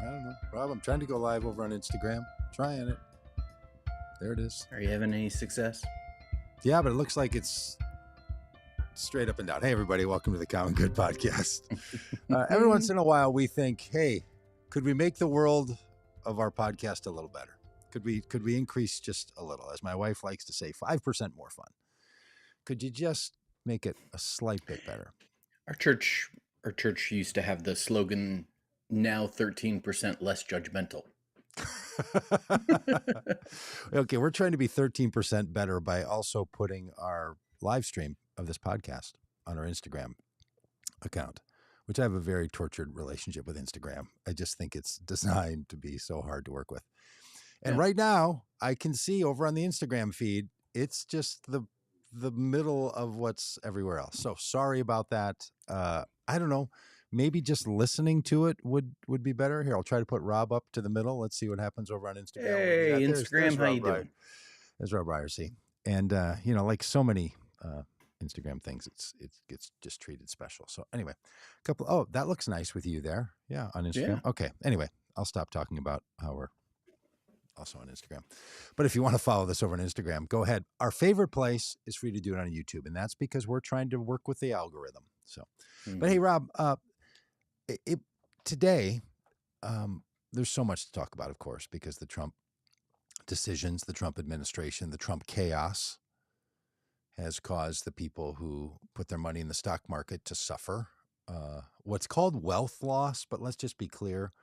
I don't know. Rob, I'm trying to go live over on Instagram. Trying it. There it is. Are you having any success? Yeah, but it looks like it's straight up and down. Hey, everybody. Welcome to the Common Good Podcast. Every once in a while, we think, hey, could we make the world of our podcast a little better? Could we increase just a little? As my wife likes to say, 5% more fun. Could you just make it a slight bit better? Our church used to have the slogan, now 13% less judgmental. Okay, we're trying to be 13% better by also putting our live stream of this podcast on our Instagram account, which I have a very tortured relationship with Instagram. I just think it's designed to be so hard to work with. And right now, I can see over on the Instagram feed, it's just the middle of what's everywhere else. So sorry about that. I don't know. Maybe just listening to it would be better. Here, I'll try to put Rob up to the middle. Let's see what happens over on Instagram. Hey, Instagram, how you doing? There's Robb Ryerse. And, like so many Instagram things, it gets just treated special. So anyway, that looks nice with you there. Yeah, on Instagram. Yeah. Okay. Anyway, I'll stop talking about how we're also on Instagram. But if you want to follow this over on Instagram, go ahead. Our favorite place is for you to do it on YouTube. And that's because we're trying to work with the algorithm. So, But hey, Rob, today, there's so much to talk about, of course, because the Trump decisions, the Trump administration, the Trump chaos has caused the people who put their money in the stock market to suffer what's called wealth loss. But let's just be clear.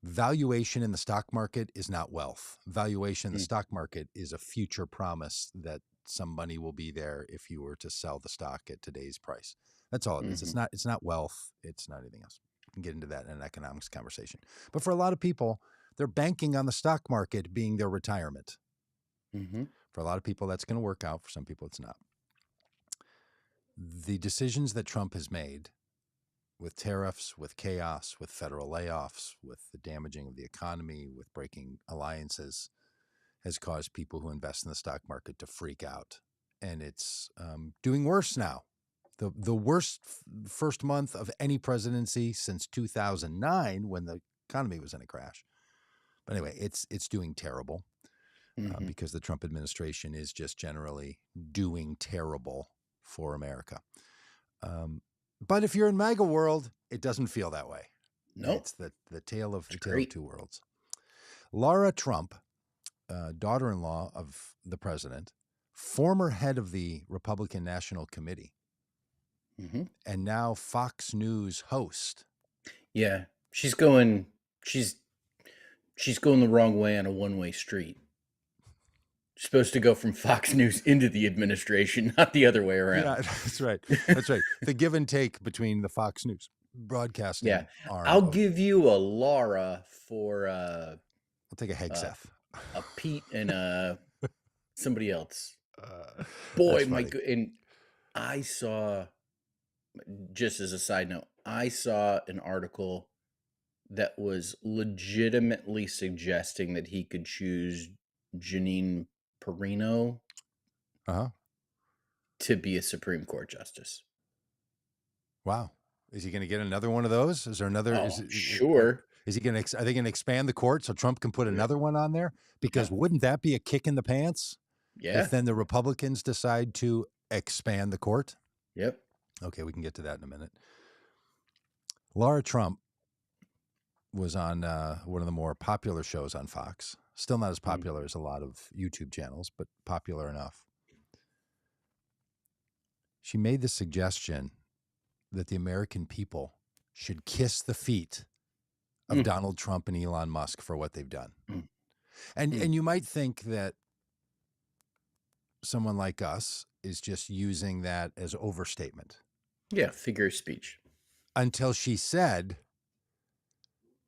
Valuation in the stock market is not wealth. Valuation in the stock market is a future promise that some money will be there if you were to sell the stock at today's price. That's all it is. It's not wealth. It's not anything else. We can get into that in an economics conversation. But for a lot of people, they're banking on the stock market being their retirement. For a lot of people, that's going to work out. For some people, it's not. The decisions that Trump has made with tariffs, with chaos, with federal layoffs, with the damaging of the economy, with breaking alliances, has caused people who invest in the stock market to freak out. And it's doing worse now. The worst first month of any presidency since 2009, when the economy was in a crash. But anyway, it's doing terrible because the Trump administration is just generally doing terrible for America. But if you're in MAGA world, it doesn't feel that way. No, It's the tale of two worlds. Lara Trump, daughter-in-law of the president, former head of the Republican National Committee, and now Fox News host. Yeah, she's going the wrong way on a one-way street. She's supposed to go from Fox News into the administration, not the other way around. Yeah, that's right. That's right. The give and take between the Fox News broadcasting arm. I'll give you a Lara for I'll take a Hegseth. A Pete and somebody else. Boy, my good. And I saw, just as a side note, I saw an article that was legitimately suggesting that he could choose Janine Perino to be a Supreme Court justice. Wow. Is he going to get another one of those? Is there another? Sure. Is he going to? Are they going to expand the court so Trump can put another one on there? Because wouldn't that be a kick in the pants? Yeah. If then the Republicans decide to expand the court. Yep. Okay, we can get to that in a minute. Lara Trump was on one of the more popular shows on Fox. Still not as popular as a lot of YouTube channels, but popular enough. She made the suggestion that the American people should kiss the feet of Donald Trump and Elon Musk for what they've done. And you might think that someone like us is just using that as overstatement. Yeah, figure of speech. Until she said,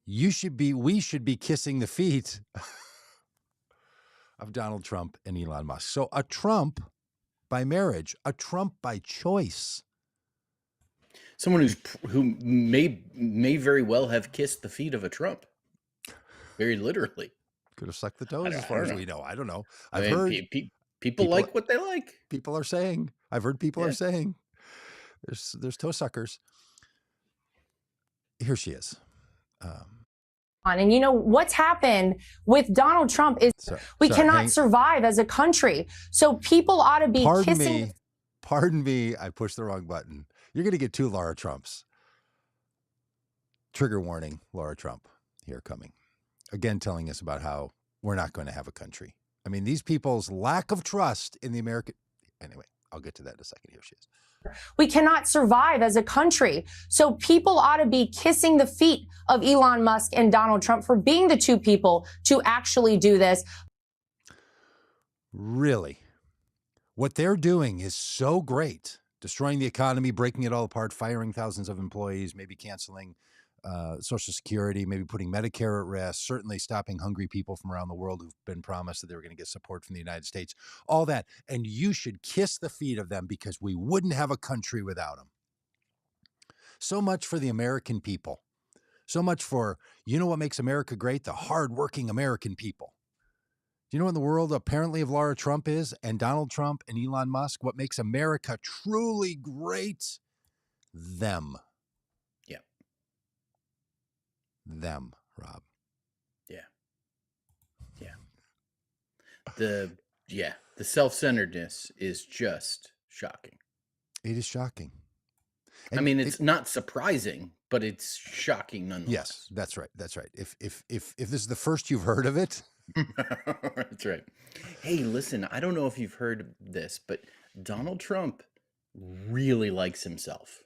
we should be kissing the feet of Donald Trump and Elon Musk. So a Trump by marriage, a Trump by choice. Someone who may very well have kissed the feet of a Trump. Very literally. Could have sucked the toes as far as we know. I don't know. I've heard people like what they like. People are saying. I've heard people are saying there's toe suckers. Here she is. And you know what's happened with Donald Trump is we cannot survive as a country. So people ought to be kissing. Pardon me, I pushed the wrong button. You're going to get 2 Lara Trumps. Trigger warning, Lara Trump here coming. Again, telling us about how we're not going to have a country. I mean, these people's lack of trust in the American... Anyway, I'll get to that in a second. Here she is. We cannot survive as a country. So people ought to be kissing the feet of Elon Musk and Donald Trump for being the 2 people to actually do this. Really? What they're doing is so great. Destroying the economy, breaking it all apart, firing thousands of employees, maybe canceling Social Security, maybe putting Medicare at risk, certainly stopping hungry people from around the world who've been promised that they were going to get support from the United States, all that. And you should kiss the feet of them because we wouldn't have a country without them. So much for the American people. So much for, you know what makes America great? The hardworking American people. Do you know what in the world apparently of Lara Trump is, and Donald Trump and Elon Musk? What makes America truly great? Them. Them, Rob. The self-centeredness is just shocking. It is shocking. And I mean, it's not surprising, but it's shocking nonetheless. Yes, that's right. That's right. If this is the first you've heard of it. That's right. Hey, listen, I don't know if you've heard this, but Donald Trump really likes himself.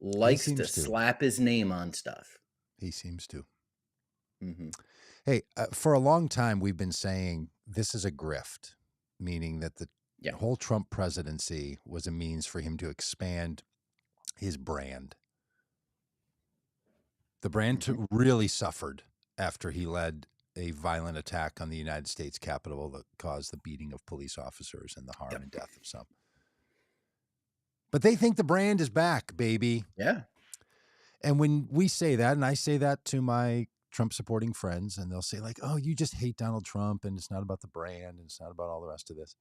Likes to slap his name on stuff. He seems to. Hey, for a long time, we've been saying this is a grift, meaning that the whole Trump presidency was a means for him to expand his brand. The brand really suffered after he led a violent attack on the United States Capitol that caused the beating of police officers and the harm and death of some. But they think the brand is back, baby. Yeah. And when we say that, and I say that to my Trump supporting friends, and they'll say like, oh, you just hate Donald Trump and it's not about the brand and it's not about all the rest of this.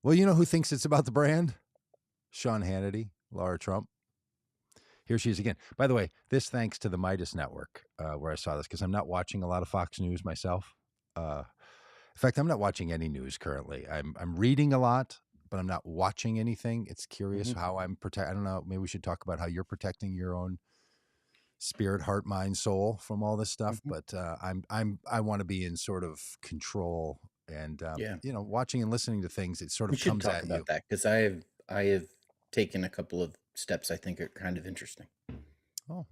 Well, you know who thinks it's about the brand? Sean Hannity, Lara Trump. Here she is again. By the way, this thanks to the Midas Network, where I saw this, because I'm not watching a lot of Fox News myself. In fact, I'm not watching any news currently. I'm reading a lot, but I'm not watching anything. It's curious how I'm I don't know. Maybe we should talk about how you're protecting your own spirit, heart, mind, soul from all this stuff. But I want to be in sort of control and you know, watching and listening to things. It sort of comes at you. We should talk about that, because I have taken a couple of steps I think are kind of interesting. Oh,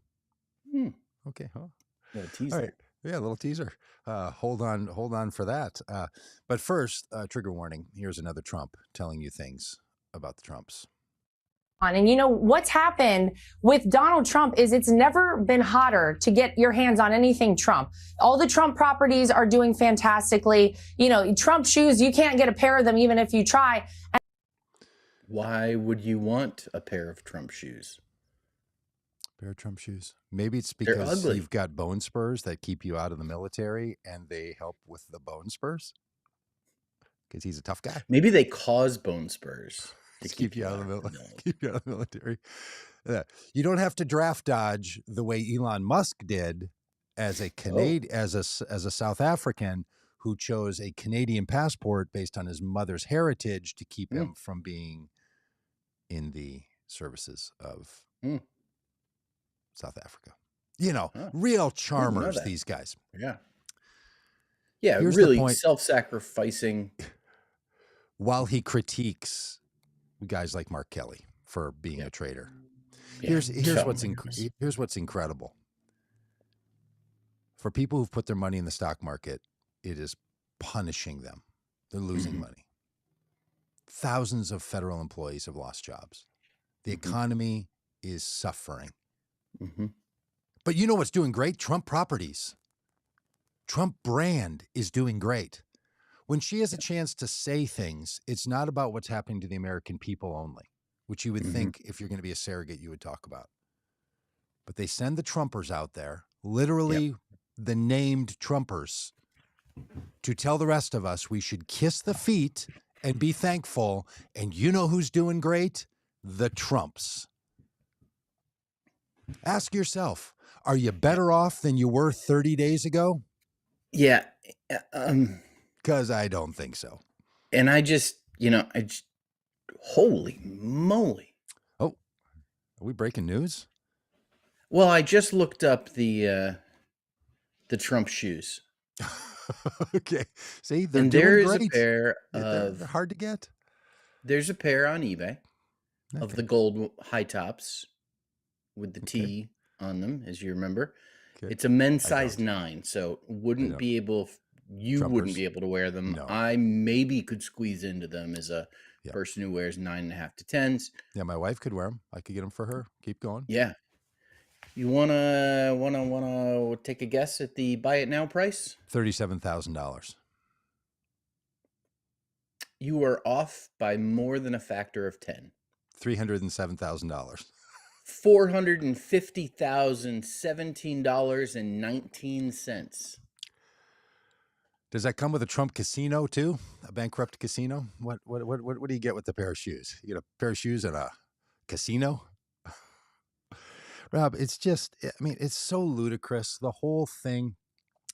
okay. Huh. Little teaser. All right. Yeah, a little teaser. Hold on for that. But first, trigger warning. Here's another Trump telling you things about the Trumps. And you know what's happened with Donald Trump is it's never been hotter to get your hands on anything Trump. All the Trump properties are doing fantastically. You know, Trump shoes, you can't get a pair of them even if you try. Why would you want a pair of Trump shoes? Pair of Trump shoes. Maybe it's because you've got bone spurs that keep you out of the military and they help with the bone spurs. Because he's a tough guy. Maybe they cause bone spurs to keep you out of the military. You don't have to draft dodge the way Elon Musk did as a as a South African who chose a Canadian passport based on his mother's heritage to keep him from being in the services of South Africa. You know, real charmers, these guys. Yeah. Yeah, here's really self-sacrificing. While he critiques guys like Mark Kelly for being a traitor. Here's what's incredible. For people who've put their money in the stock market, it is punishing them. They're losing money. Thousands of federal employees have lost jobs. The economy is suffering. But you know what's doing great? Trump properties. Trump brand is doing great. When she has a chance to say things, it's not about what's happening to the American people only, which you would think if you're going to be a surrogate, you would talk about. But they send the Trumpers out there, literally the named Trumpers, to tell the rest of us we should kiss the feet and be thankful. And you know who's doing great? The Trumps. Ask yourself, Are you better off than you were 30 days ago? Yeah. Because I don't think so. And I just, holy moly. Oh, are we breaking news? Well, I just looked up the Trump shoes. Okay. See, they're And doing there is great. a pair They're hard to get. There's a pair on eBay of Okay. the gold high tops with the Okay. T on them, as you remember. Okay. It's a men's I size don't. 9, so I wouldn't don't. be able, you wouldn't Trumpers? be able to wear them. No. I maybe could squeeze into them as a Yeah. person who wears 9.5 to 10s. Yeah, my wife could wear them. I could get them for her. Keep going. Yeah. You wanna take a guess at the buy it now price? $37,000. You are off by more than a factor of 10. $307,000. $450,017.19. Does that come with a Trump casino too? A bankrupt casino? What do you get with the pair of shoes? You get a pair of shoes and a casino? Rob, it's just, I mean, it's so ludicrous, the whole thing.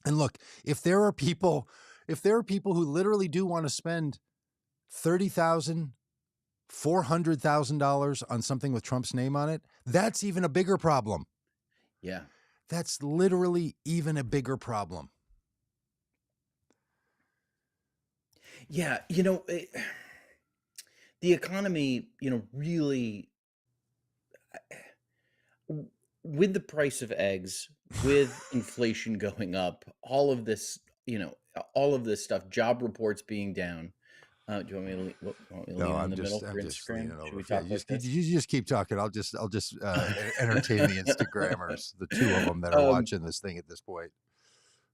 And look, if there are people who literally do want to spend $30,000, $400,000 on something with Trump's name on it, that's even a bigger problem. Yeah. That's literally even a bigger problem. Yeah, the economy, really, with the price of eggs, with inflation going up, all of this stuff, job reports being down. Do you want me to lean in the middle for Instagram? Should we talk like this? You just keep talking. I'll just entertain the Instagrammers, the two of them that are watching this thing at this point,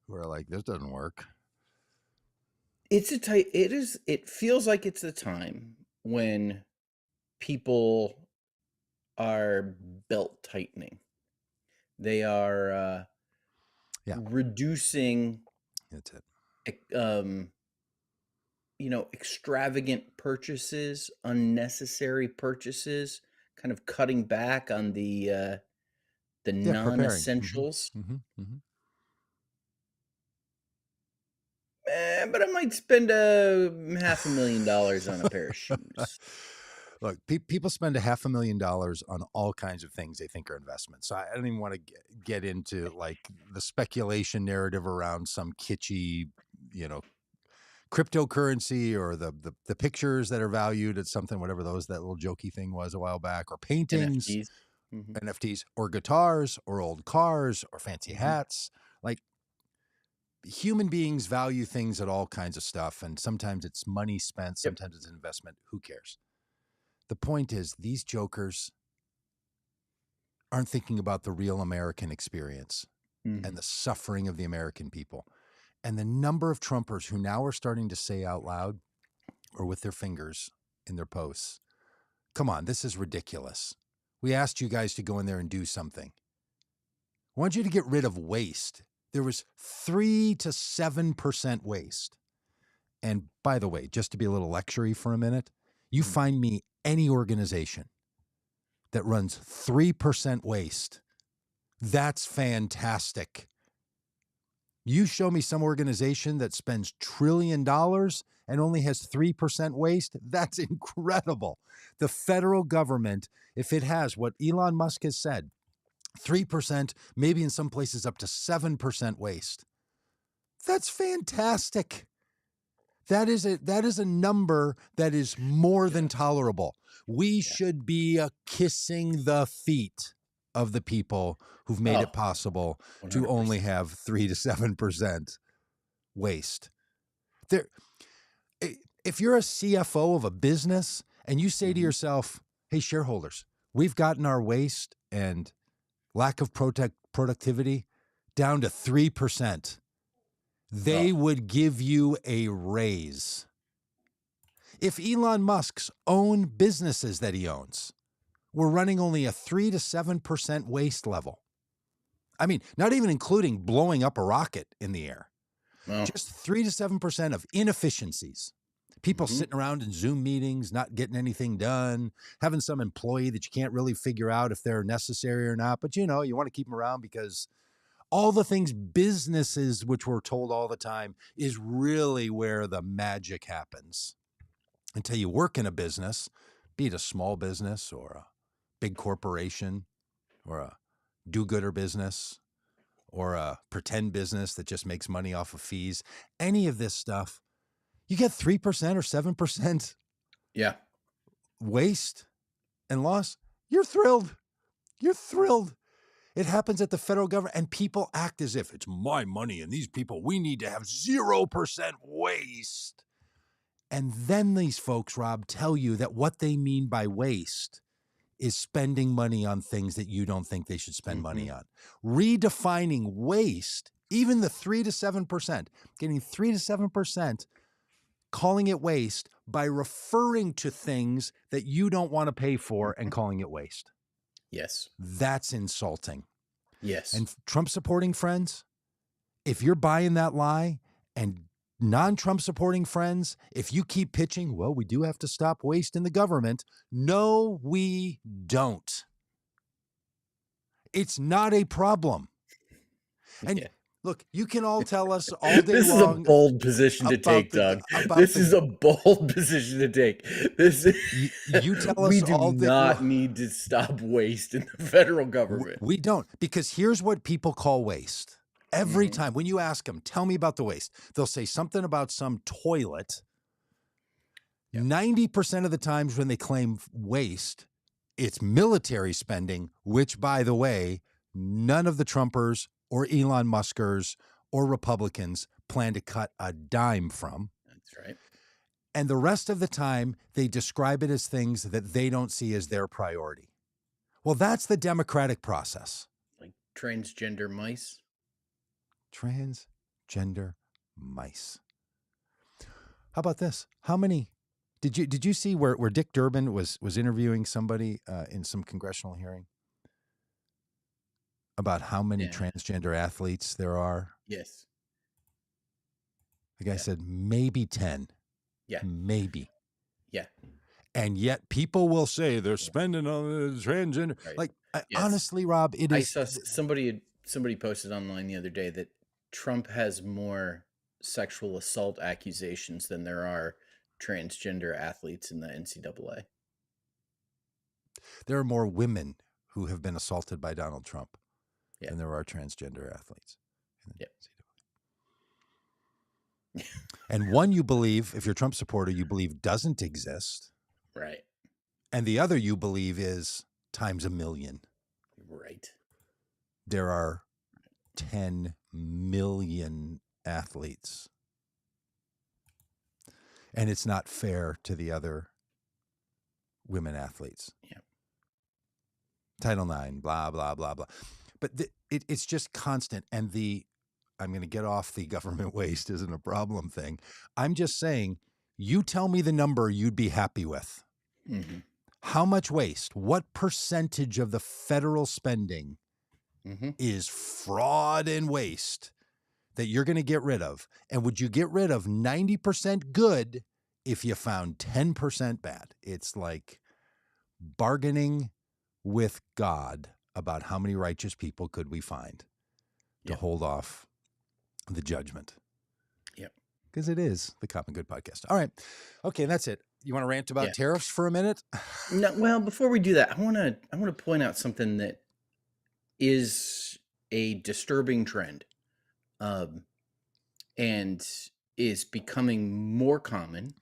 who are like, this doesn't work. It feels like it's a time when people are belt tightening. They are reducing. That's it. Extravagant purchases, unnecessary purchases, kind of cutting back on the non-essentials. But I might spend $500,000 on a pair of shoes. Look, people spend $500,000 on all kinds of things they think are investments. So I don't even want to get into like the speculation narrative around some kitschy, cryptocurrency or the pictures that are valued at something, whatever that little jokey thing was a while back, or paintings, NFTs, or guitars, or old cars, or fancy hats. Like, human beings value things at all kinds of stuff, and sometimes it's money spent, sometimes it's investment. Who cares? The point is, these jokers aren't thinking about the real American experience and the suffering of the American people. And the number of Trumpers who now are starting to say out loud or with their fingers in their posts, come on, this is ridiculous. We asked you guys to go in there and do something. I want you to get rid of waste. There was 3 to 7% waste. And by the way, just to be a little lectury for a minute, you find me any organization that runs 3% waste. That's fantastic. You show me some organization that spends $1 trillion and only has 3% waste. That's incredible. The federal government, if it has what Elon Musk has said, 3%, maybe in some places up to 7% waste. That's fantastic. That is a number that is more than tolerable. We should be kissing the feet of the people who've made it possible 100%. To only have 3 to 7% waste. If you're a CFO of a business and you say to yourself, hey, shareholders, we've gotten our waste and lack of productivity down to 3%. They would give you a raise. If Elon Musk's own businesses that he owns were running only a 3 to 7% waste level, I mean, not even including blowing up a rocket in the air, just 3 to 7% of inefficiencies, People sitting around in Zoom meetings, not getting anything done, having some employee that you can't really figure out if they're necessary or not. But, you want to keep them around because all the things businesses, which we're told all the time, is really where the magic happens. Until you work in a business, be it a small business or a big corporation or a do-gooder business or a pretend business that just makes money off of fees, any of this stuff, you get 3% or 7% waste and loss. You're thrilled. You're thrilled. It happens at the federal government, and people act as if it's my money and these people, we need to have 0% waste. And then these folks, Rob, tell you that what they mean by waste is spending money on things that you don't think they should spend money on. Redefining waste, even the 3 to 7%, getting 3 to 7%, calling it waste by referring to things that you don't want to pay for and calling it waste. Yes. That's insulting. Yes. And Trump supporting friends, if you're buying that lie, and non-Trump supporting friends, if you keep pitching, well, we do have to stop waste in the government. No, we don't. It's not a problem. And look, you can all tell us all day this long. This is a bold position to take, Doug. This is a bold position to take. You tell us all day long. We do not need to stop waste in the federal government. We don't, because here's what people call waste. Every time when you ask them, tell me about the waste, they'll say something about some toilet. 90% of the times when they claim waste, it's military spending, which, by the way, none of the Trumpers or Elon Muskers or Republicans plan to cut a dime from. That's right. And the rest of the time, they describe it as things that they don't see as their priority. Well, that's the democratic process. Like transgender mice. Transgender mice. How about this? How many did you see where Dick Durbin was interviewing somebody in some congressional hearing about how many transgender athletes there are? Yes. The guy said maybe 10. Yeah. Maybe. Yeah. And yet people will say they're spending on the transgender. Right. Like honestly, Rob, it is. I saw somebody posted online the other day that Trump has more sexual assault accusations than there are transgender athletes in the NCAA. There are more women who have been assaulted by Donald Trump than there are transgender athletes. And one you believe, if you're a Trump supporter, you believe doesn't exist. Right. And the other you believe is times 1 million. Right. There are 10 million athletes. And it's not fair to the other women athletes. Yeah. Title IX, blah, blah, blah, blah. But it's just constant. And I'm going to get off the government waste isn't a problem thing. I'm just saying, you tell me the number you'd be happy with. Mm-hmm. How much waste? What percentage of the federal spending is fraud and waste that you're going to get rid of? And would you get rid of 90% good if you found 10% bad? It's like bargaining with God about how many righteous people could we find to hold off the judgment. Yep. Because it is the Common Good podcast. All right. Okay, that's it. You want to rant about tariffs for a minute? No, well, before we do that, I want to point out something that is a disturbing trend, and is becoming more common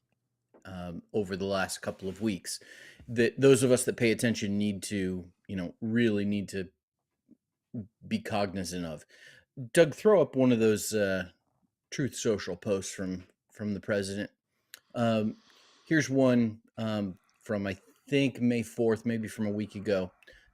over the last couple of weeks. That those of us that pay attention need to, really need to be cognizant of. Doug, throw up one of those Truth Social posts from the president. Here's one from, I think, May 4th, maybe from a week ago.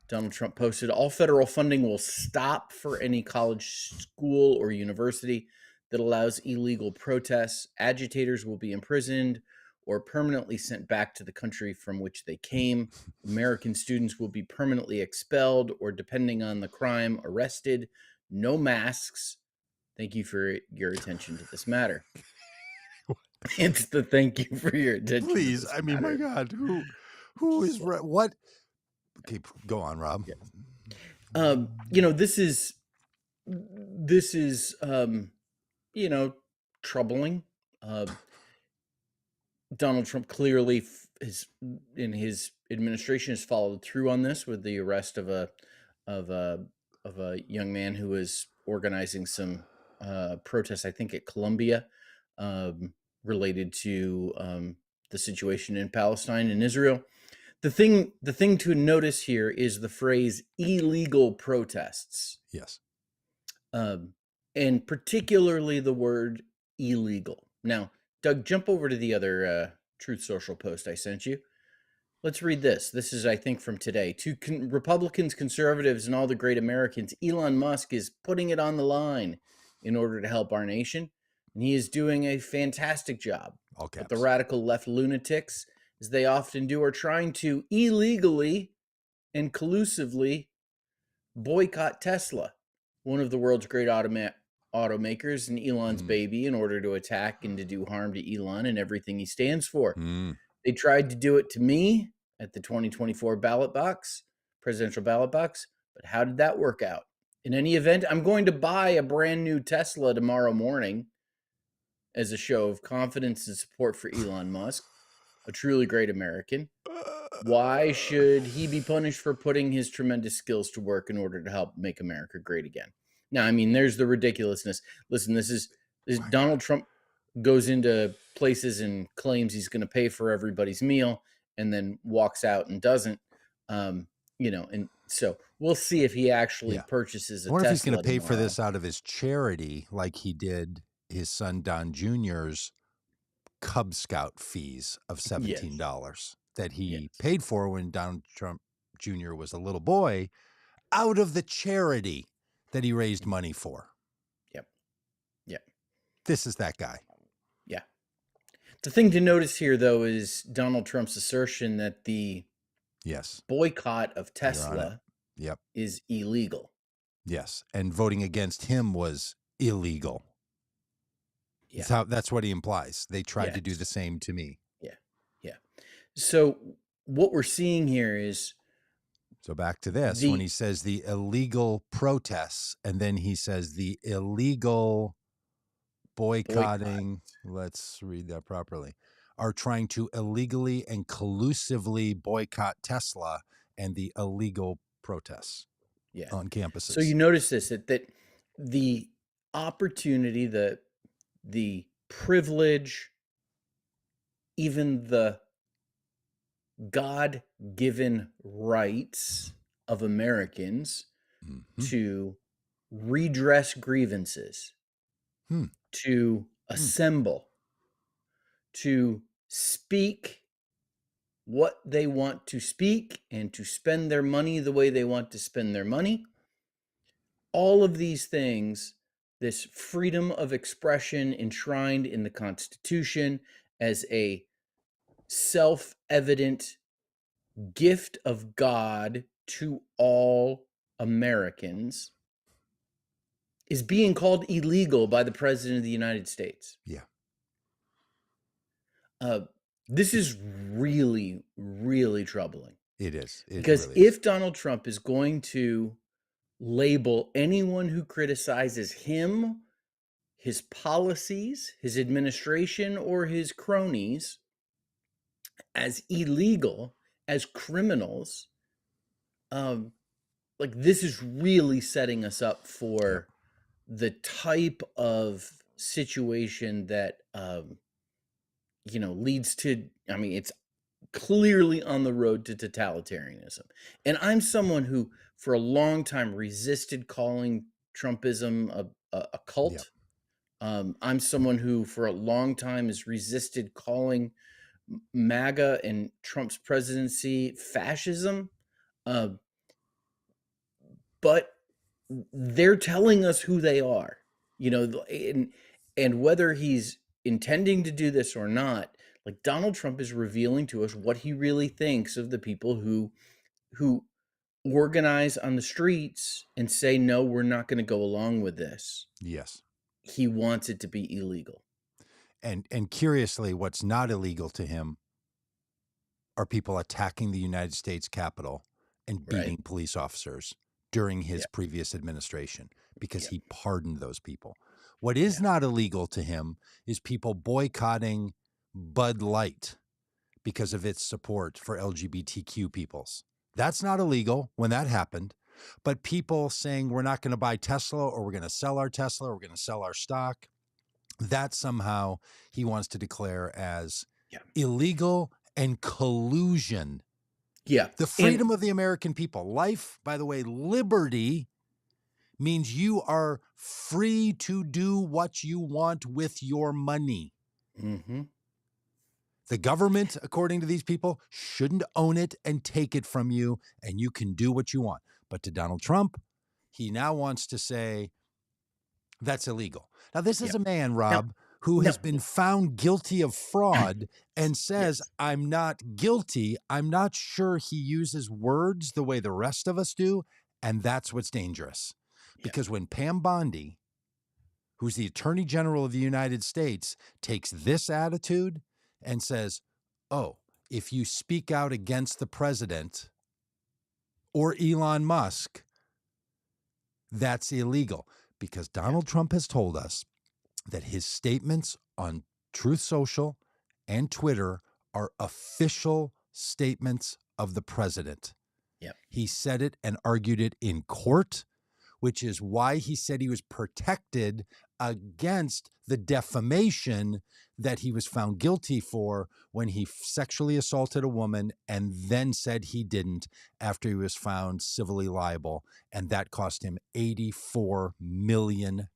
Donald Trump posted, all federal funding will stop for any college, school, or university that allows illegal protests. Agitators will be imprisoned or permanently sent back to the country from which they came. American students will be permanently expelled or, depending on the crime, arrested. No masks. Thank you for your attention to this matter. It's the thank you for your attention. Please, I mean, my God, who is what? Okay, go on, Rob. This is troubling. Donald Trump clearly in his administration has followed through on this with the arrest of a young man who was organizing some protests, I think at Columbia, related to the situation in Palestine and Israel. The thing to notice here is the phrase illegal protests. Yes. And particularly the word illegal. Now, Doug, jump over to the other Truth Social post I sent you. Let's read this. This is, I think, from today. To Republicans, conservatives, and all the great Americans, Elon Musk is putting it on the line in order to help our nation. And he is doing a fantastic job. All caps. But the radical left lunatics, as they often do, are trying to illegally and collusively boycott Tesla, one of the world's great automakers, and Elon's baby, in order to attack and to do harm to Elon and everything he stands for. They tried to do it to me at the 2024 presidential ballot box, but how did that work out? In any event, I'm going to buy a brand new Tesla tomorrow morning as a show of confidence and support for Elon Musk, a truly great American. Why should he be punished for putting his tremendous skills to work in order to help make America great again? Now, I mean, there's the ridiculousness. Listen, this is Donald Trump goes into places and claims he's going to pay for everybody's meal and then walks out and doesn't, and so we'll see if he actually purchases a Tesla. I wonder if he's going to pay for this out of his charity like he did his son Don Jr.'s Cub Scout fees of $17 that he paid for when Donald Trump Jr. was a little boy, out of the charity that he raised money for. Yep. This is that guy. Yeah. The thing to notice here, though, is Donald Trump's assertion that the boycott of Tesla is illegal. Yes. And voting against him was illegal. Yeah. That's what he implies. They tried to do the same to me. Yeah. So what we're seeing here is... So back to this, when he says the illegal protests, and then he says the illegal boycotting, let's read that properly, are trying to illegally and collusively boycott Tesla and the illegal protests on campuses. So you notice this, that the opportunity, the privilege, even the God-given rights of Americans to redress grievances, to assemble, to speak what they want to speak, and to spend their money the way they want to spend their money. All of these things, this freedom of expression enshrined in the Constitution as a self-evident gift of God to all Americans, is being called illegal by the President of the United States. Yeah. This is really, really troubling. It is. Because if Donald Trump is going to label anyone who criticizes him, his policies, his administration, or his cronies as illegal, as criminals, this is really setting us up for the type of situation that leads to, I mean, it's clearly on the road to totalitarianism. And I'm someone who for a long time resisted calling Trumpism a cult. I'm someone who for a long time has resisted calling MAGA and Trump's presidency fascism. But they're telling us who they are, and whether he's intending to do this or not, like Donald Trump is revealing to us what he really thinks of the people who organize on the streets and say, no, we're not going to go along with this. Yes. He wants it to be illegal. And curiously, what's not illegal to him are people attacking the United States Capitol and beating police officers during his previous administration, because he pardoned those people. What is not illegal to him is people boycotting Bud Light because of its support for LGBTQ peoples. That's not illegal when that happened. But people saying we're not going to buy Tesla, or we're going to sell our Tesla, or we're going to sell our stock, that somehow he wants to declare as illegal and collusion. Yeah. The freedom of the American people. Life, by the way, liberty means you are free to do what you want with your money. Mm-hmm. The government, according to these people, shouldn't own it and take it from you, and you can do what you want. But to Donald Trump, he now wants to say that's illegal. Now, this is a man, Rob, who has been found guilty of fraud and says, I'm not guilty. I'm not sure he uses words the way the rest of us do, and that's what's dangerous. Because when Pam Bondi, who's the Attorney General of the United States, takes this attitude and says, oh, if you speak out against the president or Elon Musk, that's illegal. Because Donald Trump has told us that his statements on Truth Social and Twitter are official statements of the president. Yep. He said it and argued it in court, which is why he said he was protected against the defamation that he was found guilty for when he sexually assaulted a woman and then said he didn't after he was found civilly liable. And that cost him $84 million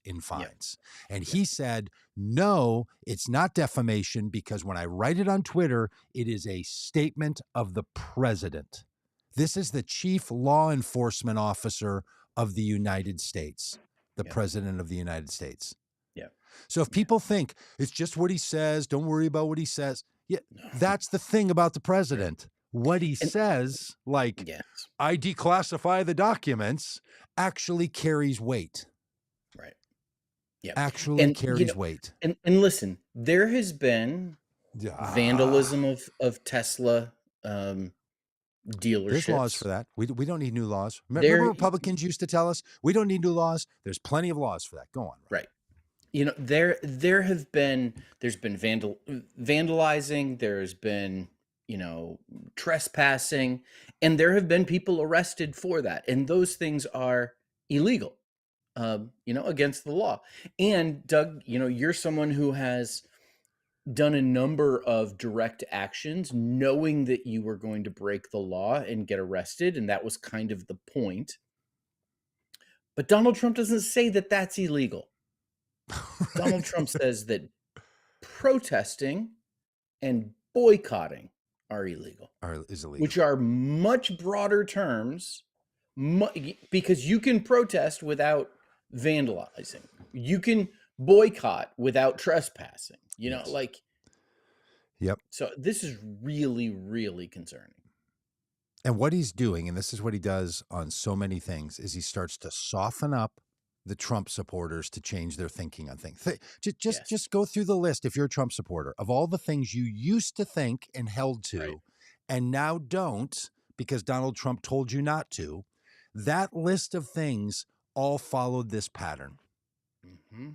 in fines. And he said, no, it's not defamation, because when I write it on Twitter, it is a statement of the president. This is the chief law enforcement officer of the United States, the president of the United States. Yeah. So if people think it's just what he says, don't worry about what he says. Yeah, that's the thing about the president. What he says, like, I declassify the documents, actually carries weight. Right. Yeah. Actually carries weight. And listen, there has been vandalism of Tesla dealerships. There's laws for that. We don't need new laws. Remember Republicans used to tell us we don't need new laws. There's plenty of laws for that. Go on. Right. You know, there's been vandalizing, there's been, trespassing, and there have been people arrested for that. And those things are illegal, against the law. And Doug, you're someone who has done a number of direct actions knowing that you were going to break the law and get arrested. And that was kind of the point. But Donald Trump doesn't say that that's illegal. Donald Trump says that protesting and boycotting are illegal. Is illegal. Which are much broader terms, because you can protest without vandalizing. You can boycott without trespassing. Yep. So this is really, really concerning. And what he's doing, and this is what he does on so many things, is he starts to soften up the Trump supporters to change their thinking on things. Just go through the list, if you're a Trump supporter, of all the things you used to think and held to and now don't because Donald Trump told you not to. That list of things all followed this pattern. Mm-hmm.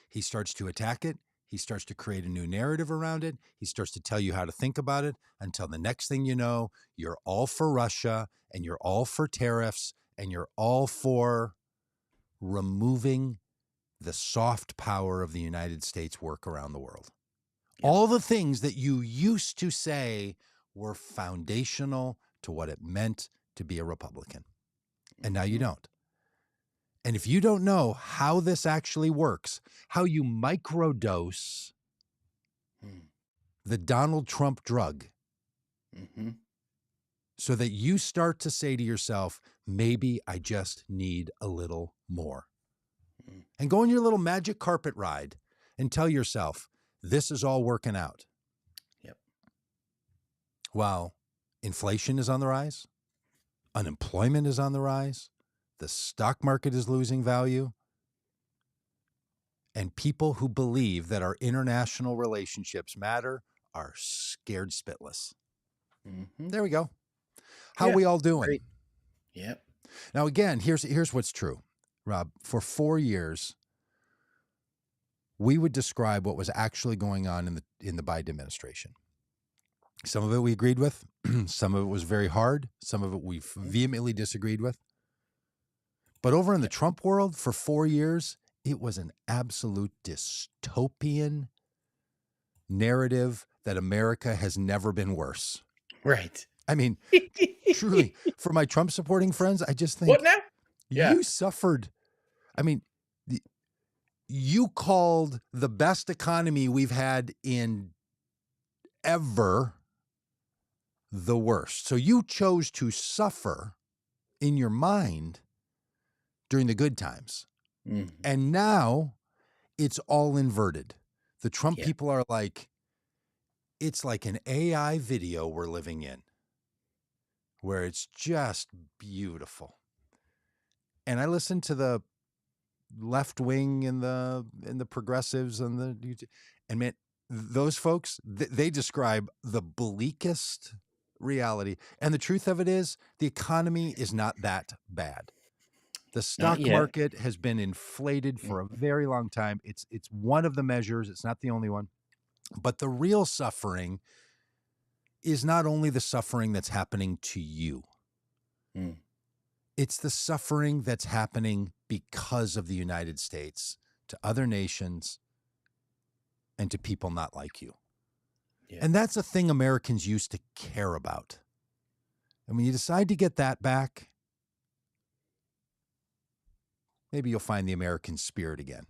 He starts to attack it. He starts to create a new narrative around it. He starts to tell you how to think about it until the next thing you know, you're all for Russia and you're all for tariffs and you're all for removing the soft power of the United States work around the world. All the things that you used to say were foundational to what it meant to be a Republican. And now you don't. And if you don't know how this actually works, how you microdose the Donald Trump drug, so that you start to say to yourself, maybe I just need a little more. And go on your little magic carpet ride and tell yourself, this is all working out. Yep. While inflation is on the rise, unemployment is on the rise, the stock market is losing value, And people who believe that our international relationships matter are scared spitless. There we go. How we all doing? Great. Yep. Now, again, here's what's true, Rob. For 4 years, we would describe what was actually going on in the Biden administration. Some of it we agreed with. Some of it was very hard. Some of it we vehemently disagreed with. But over in the Trump world, for 4 years, it was an absolute dystopian narrative that America has never been worse. Right. I mean, truly, for my Trump supporting friends, I just think, What now? Yeah. you suffered. I mean, you called the best economy we've had in ever the worst. So you chose to suffer in your mind during the good times. And now it's all inverted. The Trump people are like, it's like an AI video we're living in, where it's just beautiful. And I listen to the left wing and the progressives and man, those folks, they describe the bleakest reality. And the truth of it is, the economy is not that bad. The stock market has been inflated for a very long time. It's one of the measures. It's not the only one. But the real suffering is not only the suffering that's happening to you. It's the suffering that's happening because of the United States to other nations and to people not like you. And that's a thing Americans used to care about. And when you decide to get that back, maybe you'll find the American spirit again.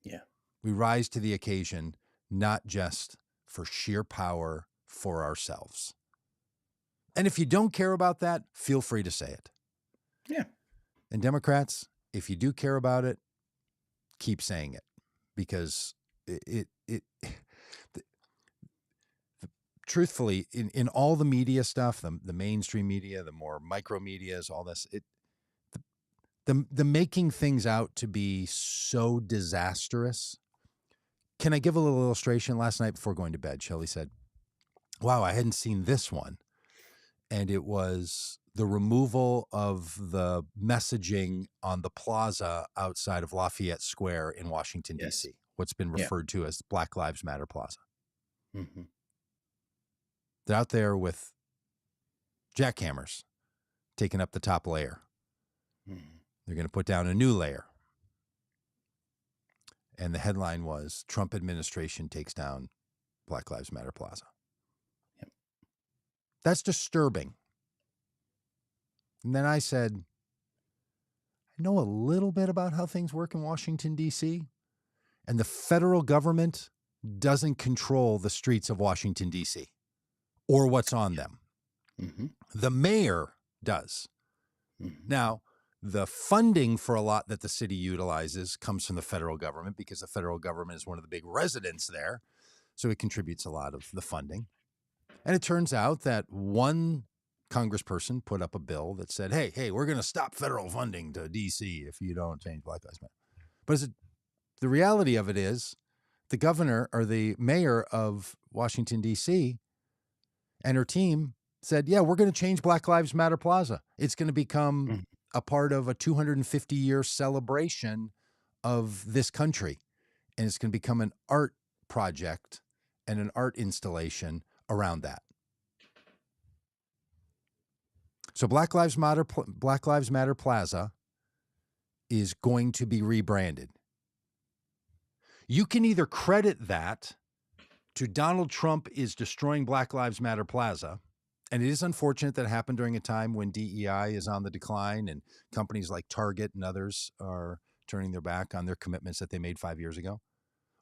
Yeah. We rise to the occasion, not just for sheer power for ourselves. And if you don't care about that, feel free to say it. Yeah. And Democrats, if you do care about it, keep saying it, because truthfully, in all the media stuff, the mainstream media, the more micro medias, all this, the making things out to be so disastrous. Can I give a little illustration? Last night before going to bed, Shelley said, wow, I hadn't seen this one. And it was the removal of the messaging on the plaza outside of Lafayette Square in Washington, D.C., what's been referred to as Black Lives Matter Plaza. They're out there with jackhammers taking up the top layer. They're going to put down a new layer. And the headline was, Trump administration takes down Black Lives Matter Plaza. That's disturbing. And then I said, I know a little bit about how things work in Washington, D.C., and the federal government doesn't control the streets of Washington, D.C. or what's on them. The mayor does. Now, the funding for a lot that the city utilizes comes from the federal government, because the federal government is one of the big residents there. So it contributes a lot of the funding. And it turns out that one congressperson put up a bill that said, hey, we're going to stop federal funding to D.C. if you don't change Black Lives Matter. But the reality of it is, the governor or the mayor of Washington, D.C. and her team said, yeah, we're going to change Black Lives Matter Plaza. It's going to become a part of a 250-year celebration of this country. And it's going to become an art project and an art installation around that. So Black Lives Matter Plaza is going to be rebranded. You can either credit that to Donald Trump is destroying Black Lives Matter Plaza, and it is unfortunate that it happened during a time when DEI is on the decline and companies like Target and others are turning their back on their commitments that they made 5 years ago.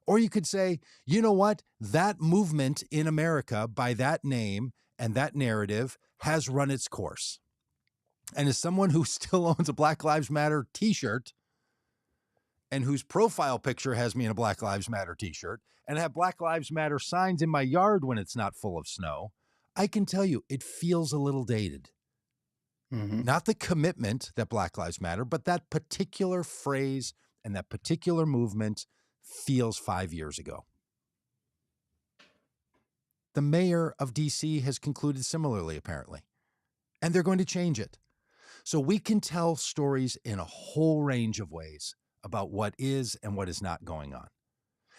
Or you could say, you know what? That movement in America by that name and that narrative has run its course. And as someone who still owns a Black Lives Matter t-shirt and whose profile picture has me in a Black Lives Matter t-shirt and have Black Lives Matter signs in my yard when it's not full of snow, I can tell you it feels a little dated. Not the commitment that Black Lives Matter, but that particular phrase and that particular movement feels 5 years ago. The mayor of DC has concluded similarly, apparently, and they're going to change it. So we can tell stories in a whole range of ways about what is and what is not going on.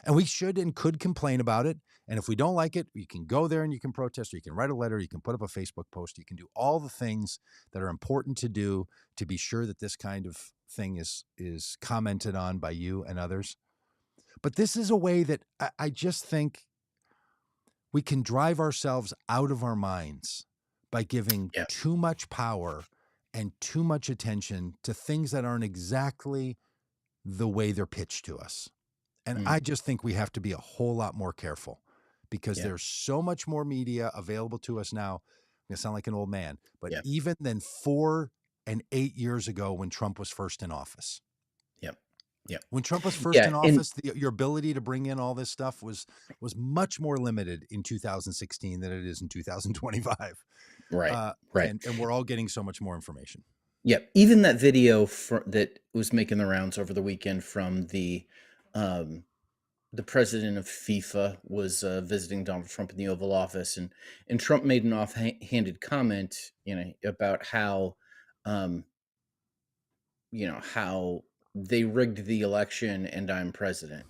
And we should and could complain about it. And if we don't like it, you can go there and you can protest, or you can write a letter, you can put up a Facebook post, you can do all the things that are important to do to be sure that this kind of thing is commented on by you and others. But this is a way that I just think we can drive ourselves out of our minds by giving too much power and too much attention to things that aren't exactly the way they're pitched to us. And I just think we have to be a whole lot more careful, because there's so much more media available to us now. I'm going to sound like an old man, but even than 4 and 8 years ago when Trump was first in office. When Trump was first in office, your ability to bring in all this stuff was much more limited in 2016 than it is in 2025. Right. And we're all getting so much more information. Even that video that was making the rounds over the weekend from the president of FIFA was visiting Donald Trump in the Oval Office, and Trump made an offhanded comment, about how, how they rigged the election and I'm president.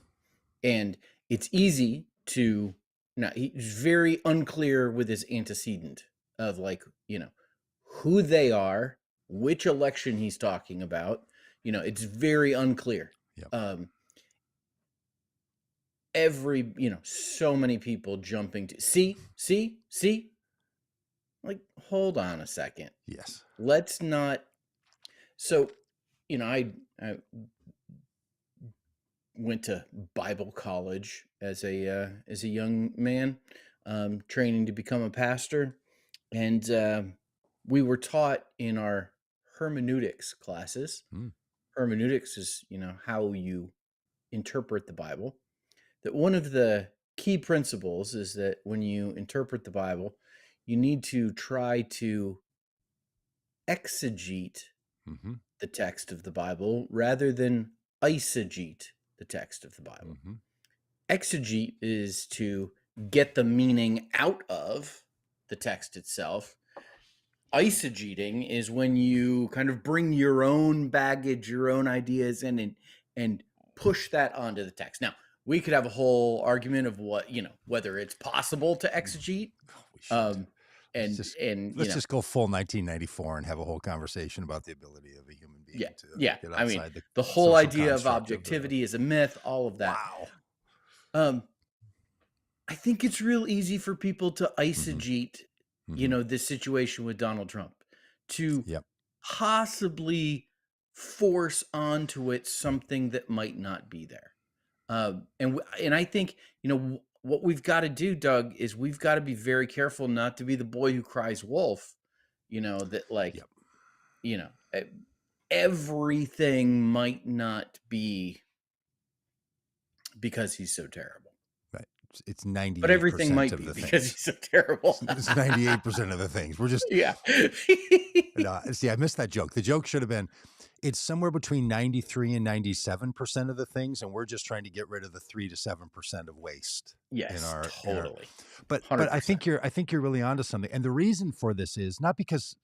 And it's easy to, he's very unclear with his antecedent of who they are, which election he's talking about. It's very unclear. So many people jumping to see, hold on a second. Yes. Let's not. So, I went to Bible college as a young man, training to become a pastor. And we were taught in our hermeneutics classes. Hermeneutics is, how you interpret the Bible. That one of the key principles is that when you interpret the Bible, you need to try to exegete the text of the Bible rather than eisegete the text of the Bible. Exegete is to get the meaning out of the text itself. Eisegeting is when you kind of bring your own baggage, your own ideas in and push that onto the text. Now, we could have a whole argument of whether it's possible to exegete. Let's just go full 1994 and have a whole conversation about the ability of a human being to get outside the whole idea of objectivity is a myth, all of that. Wow. I think it's real easy for people to eisegete, this situation with Donald Trump, to possibly force onto it something that might not be there. And I think, what we've got to do, Doug, is we've got to be very careful not to be the boy who cries wolf, everything might not be because he's so terrible. Right. It's 98%. But everything might be because he's so terrible. It's 98% of the things. We're just... See, I missed that joke. The joke should have been, it's somewhere between 93 and 97% of the things, and we're just trying to get rid of the 3 to 7% of waste. Yes, totally. But I think you're really onto something. And the reason for this is not because,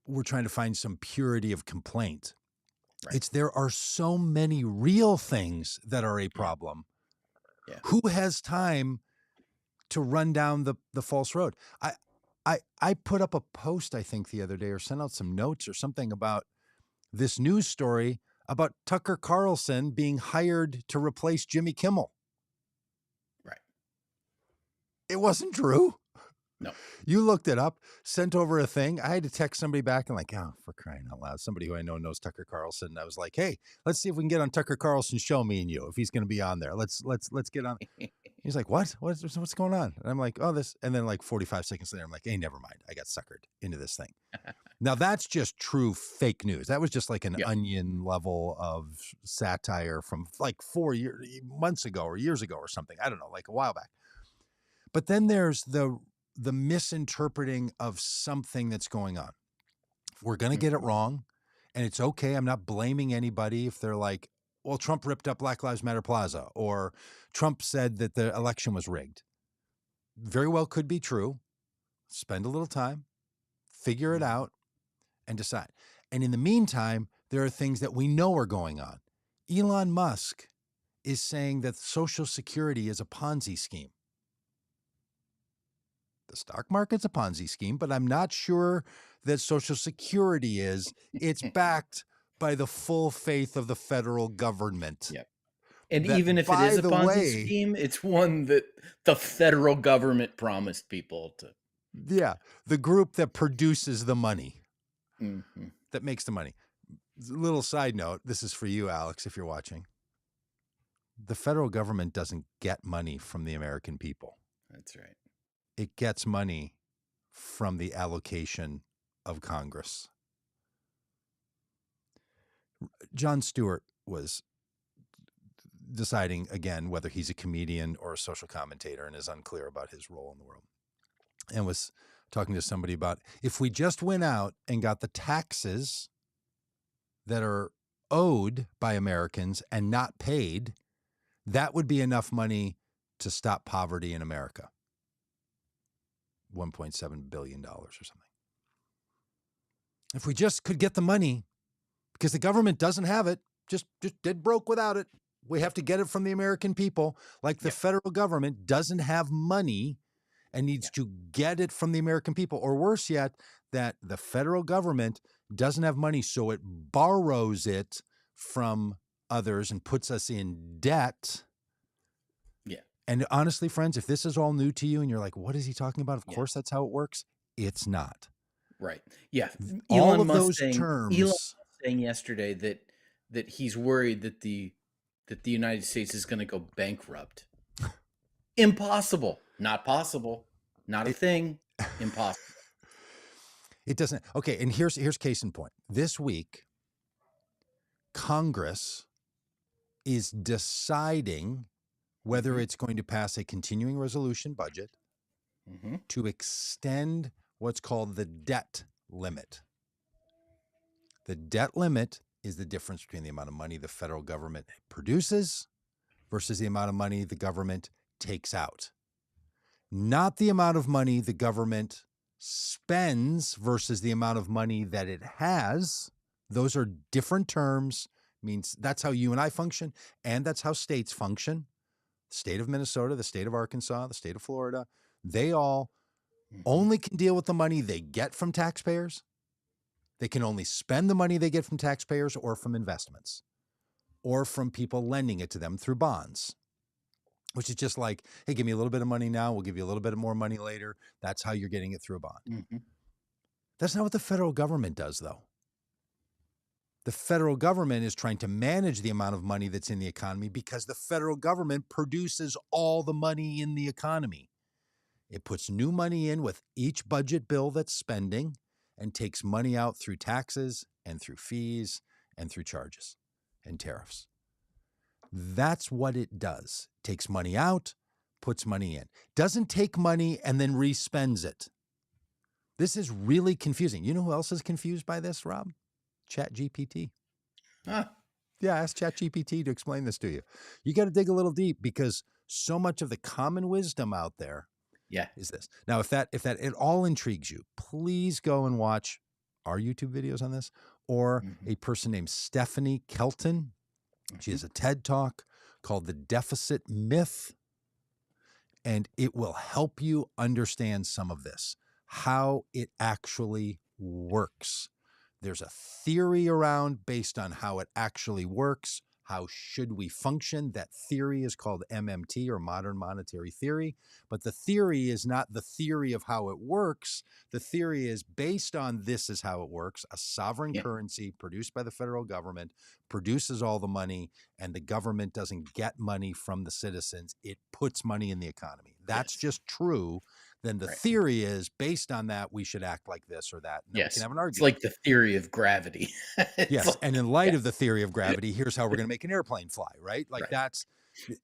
we're trying to find some purity of complaint. Right. It's there are so many real things that are a problem. Who has time to run down the false road? I put up a post, I think, the other day, or sent out some notes or something about this news story about Tucker Carlson being hired to replace Jimmy Kimmel. Right. It wasn't true. No. You looked it up, sent over a thing. I had to text somebody back and for crying out loud, somebody who I know knows Tucker Carlson. I was like, hey, let's see if we can get on Tucker Carlson's show, me and you, if he's going to be on there. Let's get on. He's like, what? What's going on? And I'm like, oh, this. And then 45 seconds later, I'm like, hey, never mind. I got suckered into this thing. Now that's just true fake news. That was just like an onion level of satire from 4 months ago or years ago or something. I don't know, a while back. But then there's the misinterpreting of something that's going on. We're going to get it wrong, and it's okay. I'm not blaming anybody if they're like, well, Trump ripped up Black Lives Matter Plaza, or Trump said that the election was rigged. Very well could be true. Spend a little time, figure it out, and decide. And in the meantime, there are things that we know are going on. Elon Musk is saying that Social Security is a Ponzi scheme. The stock market's a Ponzi scheme, but I'm not sure that Social Security is. It's backed by the full faith of the federal government. Yep. And That, even if it by is a the Ponzi way, scheme, it's one that the federal government promised people to. Yeah, the group that produces the money, Mm-hmm. that makes the money. Little side note, this is for you, Alex, if you're watching. The federal government doesn't get money from the American people. That's right. It gets money from the allocation of Congress. Jon Stewart was deciding again whether he's a comedian or a social commentator and is unclear about his role in the world, and was talking to somebody about if we just went out and got the taxes that are owed by Americans and not paid, that would be enough money to stop poverty in America. $1.7 billion or something. If we just could get the money, because the government doesn't have it, just dead broke without it. We have to get it from the American people. Like the federal government doesn't have money and needs to get it from the American people. Or worse yet, that the federal government doesn't have money, so it borrows it from others and puts us in debt. Yeah. And honestly, friends, if this is all new to you and you're like, what is he talking about? Of course, that's how it works. It's not. Right. Yeah. All Elon of Musk those saying, terms. Elon Musk saying yesterday that he's worried that the United States is going to go bankrupt. Impossible. Not possible. Not a thing. Impossible. It doesn't. Okay, and here's case in point. This week, Congress is deciding whether it's going to pass a continuing resolution budget to extend what's called the debt limit. The debt limit is the difference between the amount of money the federal government produces versus the amount of money the government takes out. Not the amount of money the government spends versus the amount of money that it has. Those are different terms. Means that's how you and I function, and that's how states function. The state of Minnesota, the state of Arkansas, the state of Florida, they all only can deal with the money they get from taxpayers. They can only spend the money they get from taxpayers or from investments or from people lending it to them through bonds, which is just like, hey, give me a little bit of money now. We'll give you a little bit more money later. That's how you're getting it through a bond. That's not what the federal government does, though. The federal government is trying to manage the amount of money that's in the economy because the federal government produces all the money in the economy. It puts new money in with each budget bill that's spending and takes money out through taxes and through fees and through charges and tariffs. That's what it does. Takes money out, puts money in. Doesn't take money and then respends it. This is really confusing. You know who else is confused by this, Rob? ChatGPT. Yeah, ask ChatGPT to explain this to you. You got to dig a little deep because so much of the common wisdom out there is this. Now, if that it all intrigues you, please go and watch our YouTube videos on this or a person named Stephanie Kelton. She has a TED Talk called The Deficit Myth, and it will help you understand some of this, how it actually works. There's a theory around based on how it actually works. How should we function? That theory is called MMT, or modern monetary theory. But the theory is not the theory of how it works. The theory is based on this is how it works. A sovereign currency produced by the federal government produces all the money, and the government doesn't get money from the citizens. It puts money in the economy. That's just true. Then the theory is based on that, we should act like this or that. And then we can have an argument. It's like the theory of gravity. Yes. And in light of the theory of gravity, here's how we're going to make an airplane fly, right? Like that's,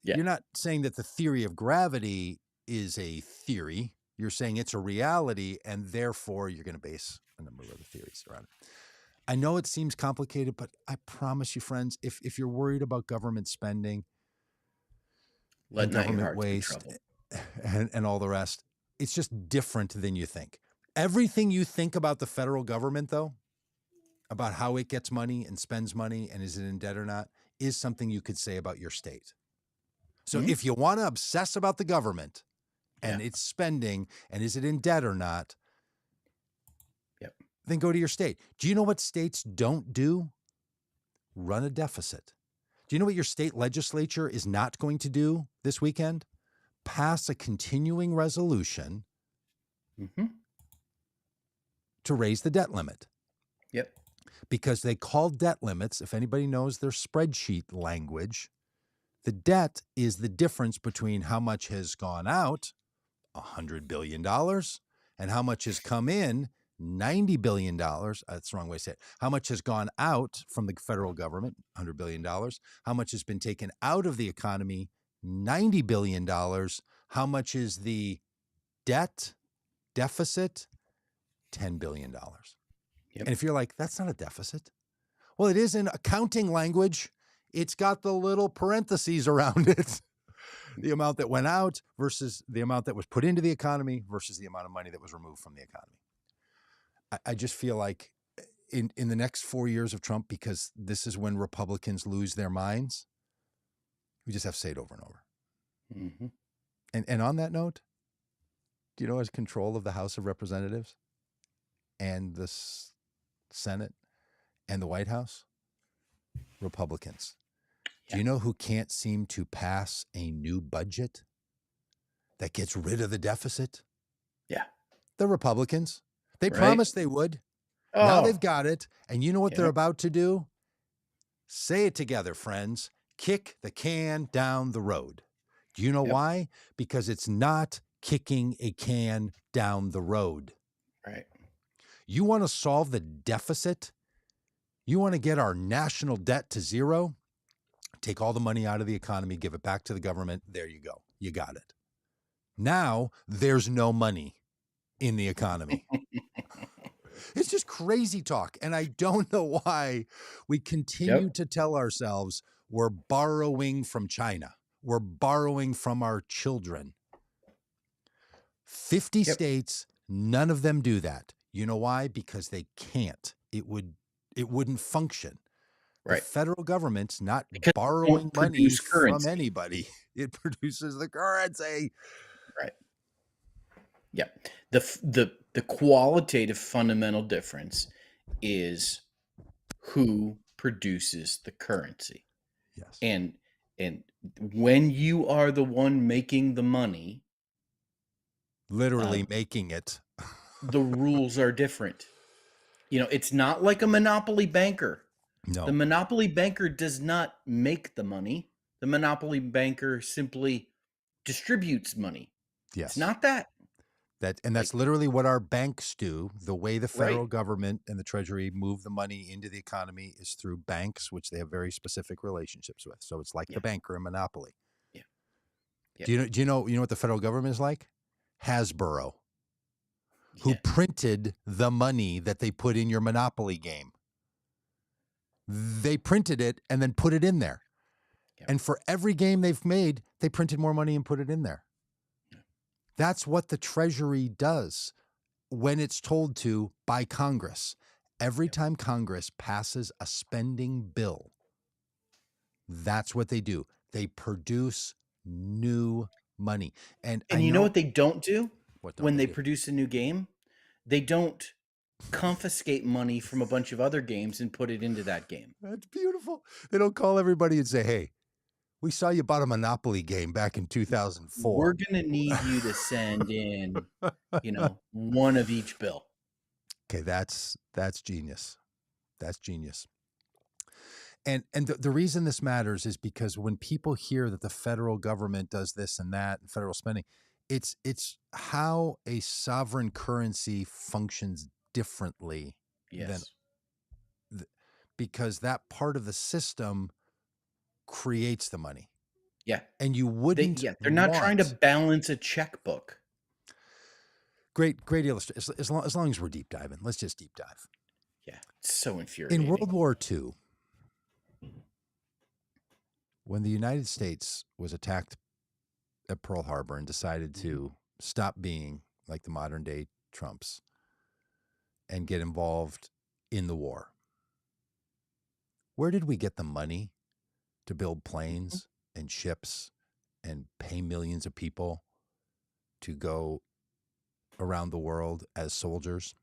you're not saying that the theory of gravity is a theory. You're saying it's a reality, and therefore you're going to base a number of other theories around it. I know it seems complicated, but I promise you, friends, if you're worried about government spending Let and not your government hearts be waste troubled. and all the rest, it's just different than you think. Everything you think about the federal government, though, about how it gets money and spends money and is it in debt or not, is something you could say about your state. So if you want to obsess about the government and its spending and is it in debt or not, then go to your state. Do you know what states don't do? Run a deficit. Do you know what your state legislature is not going to do this weekend? Pass a continuing resolution to raise the debt limit. Yep. Because they call debt limits, if anybody knows their spreadsheet language, the debt is the difference between how much has gone out, $100 billion, and how much has come in, $90 billion. That's the wrong way to say it. How much has gone out from the federal government, $100 billion. How much has been taken out of the economy, $90 billion. How much is the debt deficit? $10 billion. Yep. And if you're like, that's not a deficit. Well, it is in accounting language. It's got the little parentheses around it. The amount that went out versus the amount that was put into the economy versus the amount of money that was removed from the economy. I just feel like in the next 4 years of Trump, because this is when Republicans lose their minds, we just have to say it over and over. And on that note, do you know his control of the House of Representatives and the Senate and the White House? Republicans. Do you know who can't seem to pass a new budget that gets rid of the deficit? Yeah. The Republicans. They promised they would. Oh. Now they've got it. And you know what they're about to do? Say it together, friends. Kick the can down the road. Do you know why? Because it's not kicking a can down the road. Right. You want to solve the deficit? You want to get our national debt to zero? Take all the money out of the economy, give it back to the government. There you go. You got it. Now there's no money in the economy. It's just crazy talk. And I don't know why we continue to tell ourselves we're borrowing from China. We're borrowing from our children. 50 states, none of them do that. You know why? Because they can't. It wouldn't function. Right. The federal government's not because borrowing money from currency. Anybody. It produces the currency. Right. Yeah. The qualitative fundamental difference is who produces the currency. Yes. And when you are the one making the money, literally making it, the rules are different. You know, it's not like a monopoly banker. No. The monopoly banker does not make the money. The monopoly banker simply distributes money. Yes. It's not that. That's literally what our banks do. The way the federal government and the Treasury move the money into the economy is through banks, which they have very specific relationships with. So it's like the banker in Monopoly. Yeah. Do you know what the federal government is like? Hasbro, who printed the money that they put in your Monopoly game. They printed it and then put it in there. And for every game they've made, they printed more money and put it in there. That's what the Treasury does when it's told to by Congress. Every time Congress passes a spending bill, that's what they do. They produce new money. And you know what they don't do when they do? produce a new game? They don't confiscate money from a bunch of other games and put it into that game. That's beautiful. They don't call everybody and say, hey, we saw you bought a Monopoly game back in 2004. We're going to need you to send in, one of each bill. Okay, that's genius. That's genius. And the reason this matters is because when people hear that the federal government does this and that and federal spending, it's how a sovereign currency functions differently than because that part of the system creates the money. Yeah. And you wouldn't. They're not trying to balance a checkbook. Great illustration. As long as we're deep diving, let's just deep dive. Yeah, it's so In infuriating. World War II, when the United States was attacked at Pearl Harbor and decided to stop being like the modern day Trumps and get involved in the war, where did we get the money to build planes and ships and pay millions of people to go around the world as soldiers?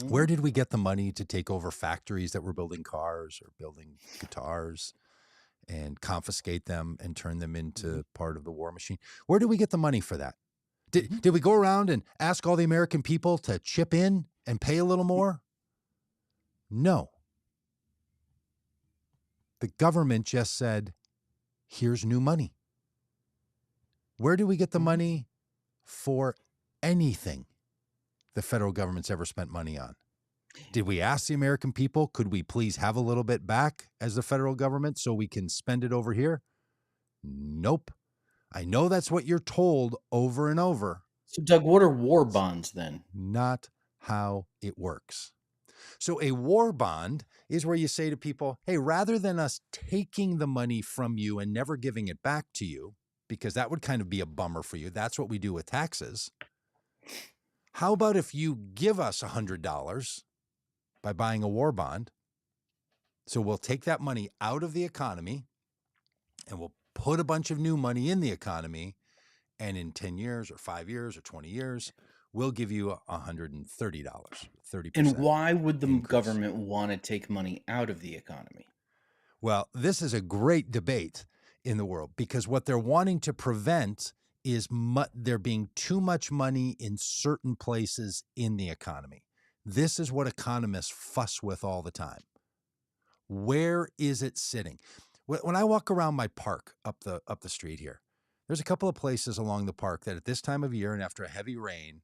Where did we get the money to take over factories that were building cars or building guitars and confiscate them and turn them into part of the war machine? Where did we get the money for that? Did we go around and ask all the American people to chip in and pay a little more? No. The government just said, here's new money. Where do we get the money for anything the federal government's ever spent money on? Did we ask the American people, could we please have a little bit back as the federal government so we can spend it over here? Nope. I know that's what you're told over and over. So, Doug, what are war bonds then? Not how it works. So a war bond is where you say to people, hey, rather than us taking the money from you and never giving it back to you, because that would kind of be a bummer for you. That's what we do with taxes. How about if you give us $100 by buying a war bond? So we'll take that money out of the economy and we'll put a bunch of new money in the economy. And in 10 years or 5 years or 20 years, we'll give you $130, 30%. And why would the increase. Government want to take money out of the economy? Well, this is a great debate in the world because what they're wanting to prevent is there being too much money in certain places in the economy. This is what economists fuss with all the time. Where is it sitting? When I walk around my park up the street here, there's a couple of places along the park that at this time of year and after a heavy rain,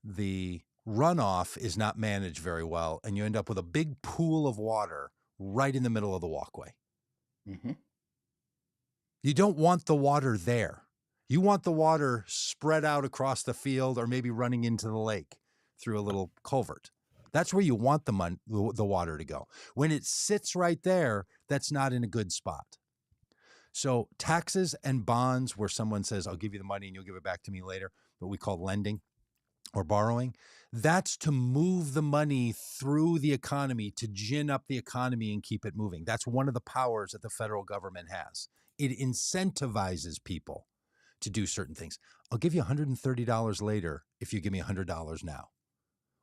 the runoff is not managed very well, and you end up with a big pool of water right in the middle of the walkway. You don't want the water there. You want the water spread out across the field or maybe running into the lake through a little culvert. That's where you want the water to go. When it sits right there, that's not in a good spot. So taxes and bonds, where someone says, I'll give you the money and you'll give it back to me later, what we call lending or borrowing, that's to move the money through the economy, to gin up the economy and keep it moving. That's one of the powers that the federal government has. It incentivizes people to do certain things. I'll give you $130 later if you give me $100 now.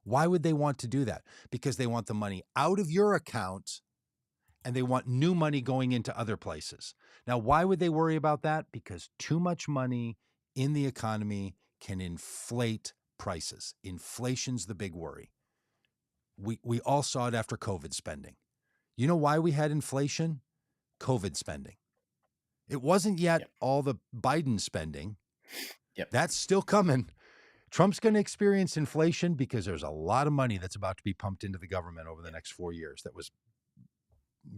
Why would they want to do that? Because they want the money out of your account and they want new money going into other places. Now, why would they worry about that? Because too much money in the economy can inflate prices. Inflation's the big worry. We all saw it after COVID spending. You know why we had inflation? COVID spending. It wasn't yet all the Biden spending. That's still coming. Trump's going to experience inflation because there's a lot of money that's about to be pumped into the government over the next 4 years that was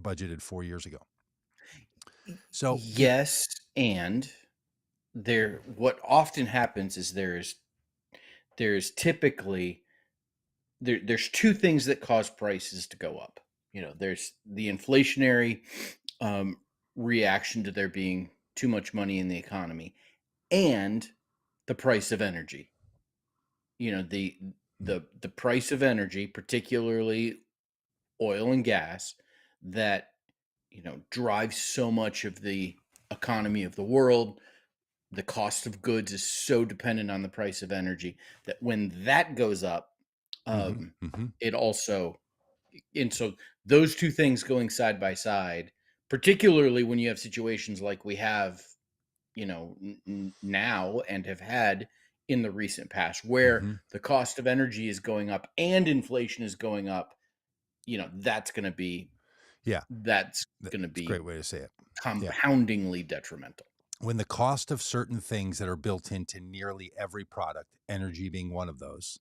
budgeted 4 years ago. So yes, and what often happens is there's typically there's two things that cause prices to go up. There's the inflationary reaction to there being too much money in the economy, and the price of energy. The price of energy, particularly oil and gas, that drives so much of the economy of the world. The cost of goods is so dependent on the price of energy that when that goes up, it also, and so those two things going side by side, particularly when you have situations like we have, now and have had in the recent past, where the cost of energy is going up and inflation is going up, that's going to be, that's going to be a great way to say it. Compoundingly detrimental. When the cost of certain things that are built into nearly every product, energy being one of those,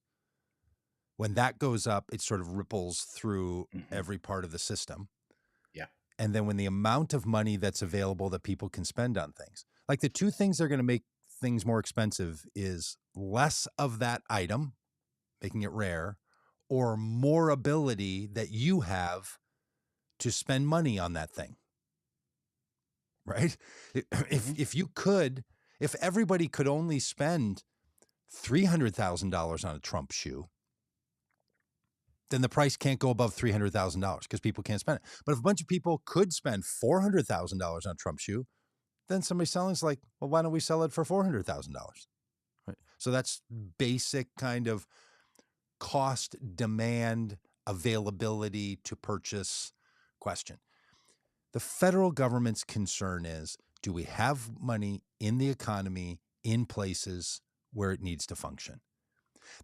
when that goes up, it sort of ripples through every part of the system. And then when the amount of money that's available that people can spend on things, like the two things that are going to make things more expensive is less of that item, making it rare, or more ability that you have to spend money on that thing. Right? If everybody could only spend $300,000 on a Trump shoe, then the price can't go above $300,000 because people can't spend it. But if a bunch of people could spend $400,000 on a Trump shoe, then somebody selling is like, well, why don't we sell it for $400,000? Right? So that's basic kind of cost, demand, availability to purchase question. The federal government's concern is, do we have money in the economy in places where it needs to function?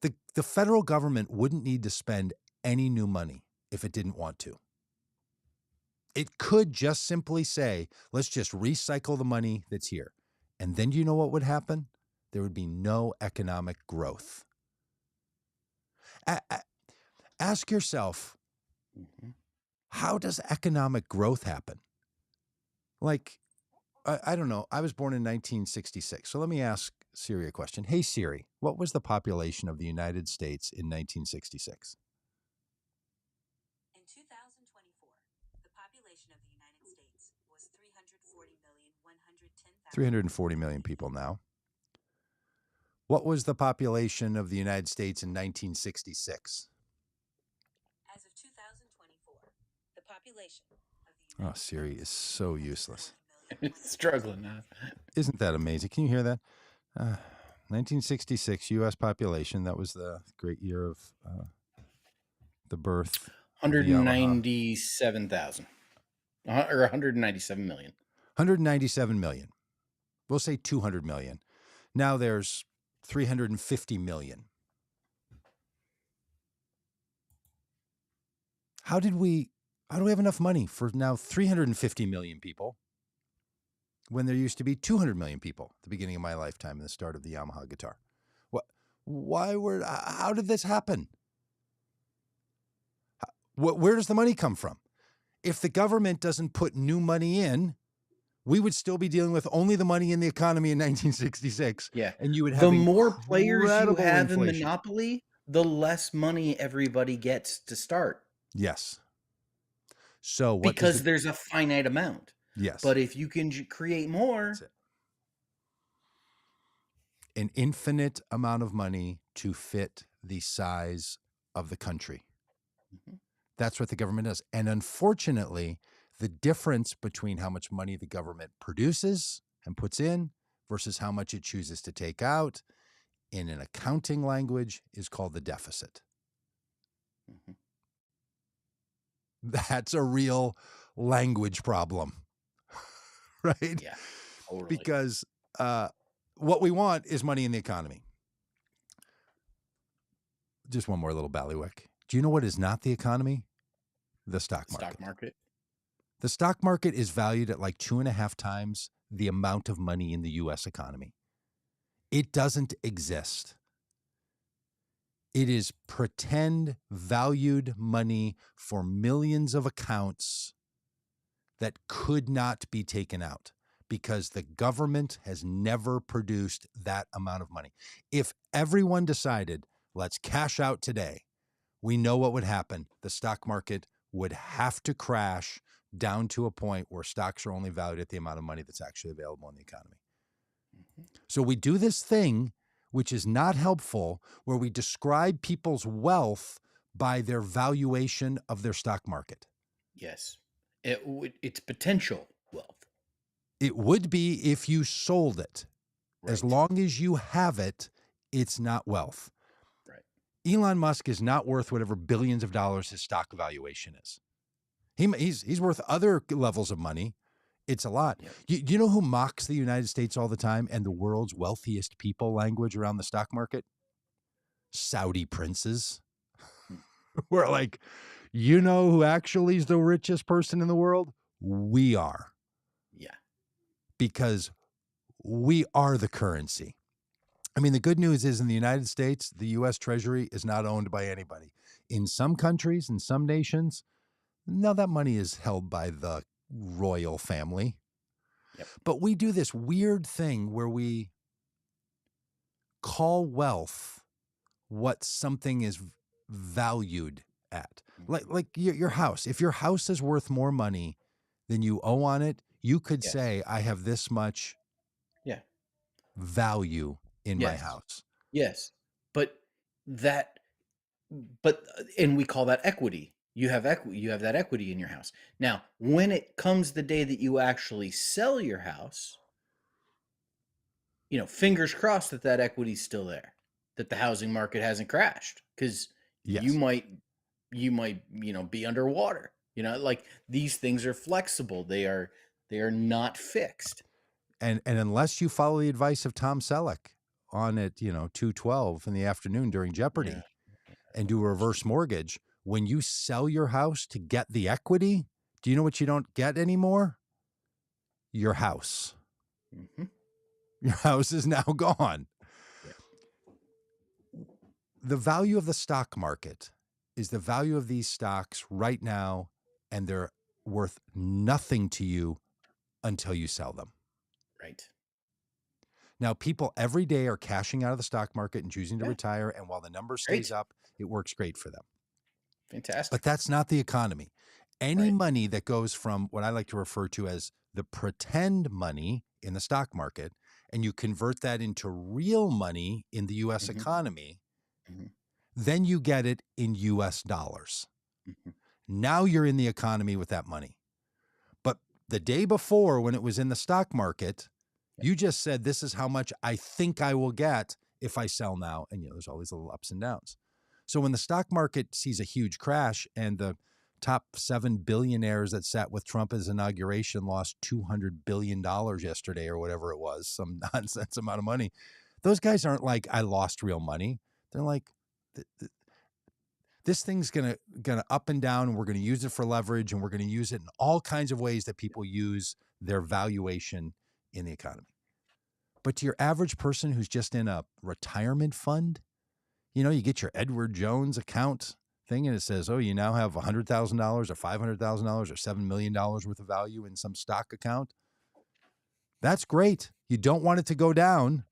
The federal government wouldn't need to spend any new money if it didn't want to. It could just simply say, let's just recycle the money that's here. And then you know what would happen? There would be no economic growth. Ask yourself, how does economic growth happen? Like, I don't know. I was born in 1966. So let me ask Siri a question. Hey, Siri, what was the population of the United States in 1966? In 2024, the population of the United States was 340,110,000. 340 million people now. What was the population of the United States in 1966? As of 2024, the population of the United Siri is so useless. It's struggling now. Isn't that amazing? Can you hear that? 1966 U.S. population. That was the great year of the birth. 197,000. Or 197 million. 197 million. We'll say 200 million. Now there's 350 million. How do we have enough money for now 350 million people when there used to be 200 million people at the beginning of my lifetime and the start of the Yamaha guitar? How did this happen? Where does the money come from? If the government doesn't put new money in, we would still be dealing with only the money in the economy in 1966. Yeah. And you would have the more players you incredible have inflation. in Monopoly, the less money everybody gets to start. Yes. So because there's a finite amount. Yes. But if you can create more, an infinite amount of money to fit the size of the country. That's what the government does. And unfortunately, the difference between how much money the government produces and puts in versus how much it chooses to take out in an accounting language is called the deficit. That's a real language problem, right? Yeah, totally. Because what we want is money in the economy. Just one more little ballywick. Do you know what is not the economy? The stock market. Stock market. The stock market is valued at like 2.5 times the amount of money in the U.S. economy. It doesn't exist. It is pretend valued money for millions of accounts that could not be taken out because the government has never produced that amount of money. If everyone decided, let's cash out today, we know what would happen. The stock market would have to crash down to a point where stocks are only valued at the amount of money that's actually available in the economy. So we do this thing, which is not helpful, where we describe people's wealth by their valuation of their stock market. Yes. It's potential wealth. It would be if you sold it. Right. As long as you have it, it's not wealth. Right. Elon Musk is not worth whatever billions of dollars his stock valuation is. He's worth other levels of money. It's a lot. Yep. Do you know who mocks the United States all the time and the world's wealthiest people language around the stock market? Saudi princes. We're like, you know who actually is the richest person in the world? We are. Yeah. Because we are the currency. I mean, the good news is in the United States, the U.S. Treasury is not owned by anybody. In some countries, in some nations, now that money is held by the royal family. Yep. But we do this weird thing where we call wealth what something is valued at. Like your house. If your house is worth more money than you owe on it, you could Yes. say, I have this much Yeah. value in my Yes. house. Yes. And we call that equity. You have equity. You have that equity in your house. Now, when it comes the day that you actually sell your house, fingers crossed that equity's still there, that the housing market hasn't crashed, because you Yes. might, be underwater. Like, these things are flexible. They are not fixed. And unless you follow the advice of Tom Selleck on at 2:12 in the afternoon during Jeopardy Yeah. and do a reverse mortgage, when you sell your house to get the equity, do you know what you don't get anymore? Your house. Mm-hmm. Your house is now gone. Yeah. The value of the stock market is the value of these stocks right now, and they're worth nothing to you until you sell them. Right. Now, people every day are cashing out of the stock market and choosing to Yeah. retire, and while the number Great. stays up, it works great for them. Fantastic. But that's not the economy. Any Right. money that goes from what I like to refer to as the pretend money in the stock market, and you convert that into real money in the U.S. Mhm. economy, Mhm. then you get it in U.S. dollars. Mhm. Now you're in the economy with that money. But the day before, when it was in the stock market, you just said, this is how much I think I will get if I sell now. And there's always little ups and downs. So when the stock market sees a huge crash and the top 7 billionaires that sat with Trump at his inauguration lost $200 billion yesterday or whatever it was, some nonsense amount of money, those guys aren't like, I lost real money. They're like, this thing's gonna up and down, and we're gonna use it for leverage, and we're gonna use it in all kinds of ways that people use their valuation in the economy. But to your average person who's just in a retirement fund, you get your Edward Jones account thing, and it says, oh, you now have $100,000 or $500,000 or $7 million worth of value in some stock account. That's great. You don't want it to go down,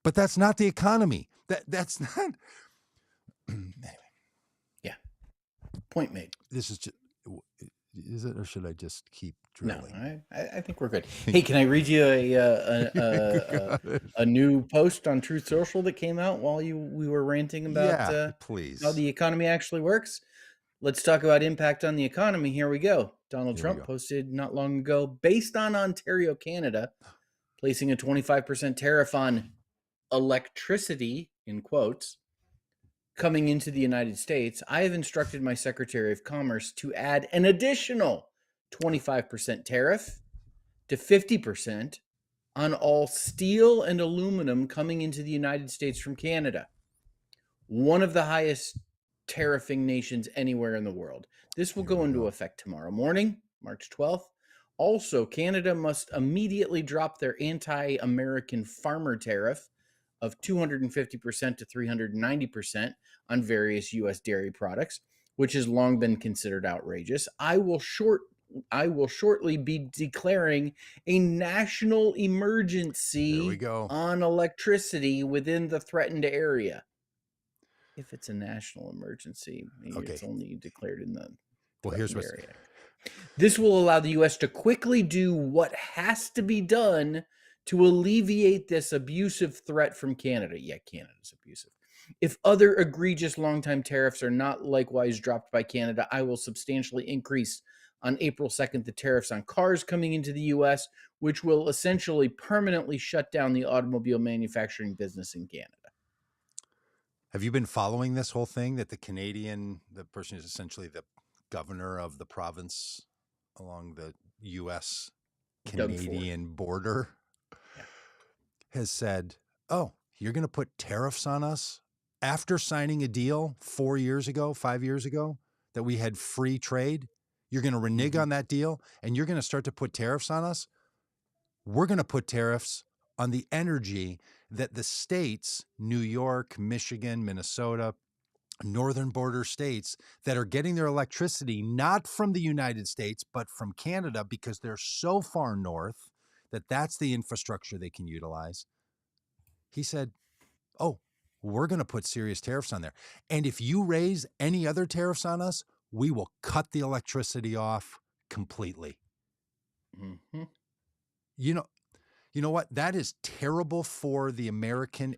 but that's not the economy. That's not. Yeah. Point made. This is just. Is it, or should I just keep drilling? No, I think we're good. Hey, can I read you a new post on Truth Social that came out while we were ranting about please, how the economy actually works? Let's talk about impact on the economy. Here we go. Donald Trump posted not long ago, based on Ontario, Canada, placing a 25% tariff on electricity, in quotes, coming into the United States, I have instructed my Secretary of Commerce to add an additional 25% tariff to 50% on all steel and aluminum coming into the United States from Canada, one of the highest tariffing nations anywhere in the world. This will go into effect tomorrow morning, March 12th. Also, Canada must immediately drop their anti-American farmer tariff of 250% to 390% on various U.S. dairy products, which has long been considered outrageous. I will shortly be declaring a national emergency on electricity within the threatened area. If it's a national emergency, maybe it's only declared in the threatened area. This will allow the U.S. to quickly do what has to be done to alleviate this abusive threat from Canada. Yeah, Canada's abusive. If other egregious long-time tariffs are not likewise dropped by Canada, I will substantially increase on April 2nd the tariffs on cars coming into the U.S., which will essentially permanently shut down the automobile manufacturing business in Canada. Have you been following this whole thing that the person who's essentially the governor of the province along the U.S. Canadian border has said, oh, you're going to put tariffs on us after signing a deal 5 years ago, that we had free trade? You're going to renege on that deal and you're going to start to put tariffs on us? We're going to put tariffs on the energy that the states, New York, Michigan, Minnesota, northern border states that are getting their electricity not from the United States, but from Canada, because they're so far north that that's the infrastructure they can utilize. He said, oh, we're going to put serious tariffs on there. And if you raise any other tariffs on us, we will cut the electricity off completely. Mm-hmm. You know what? That is terrible for the Americans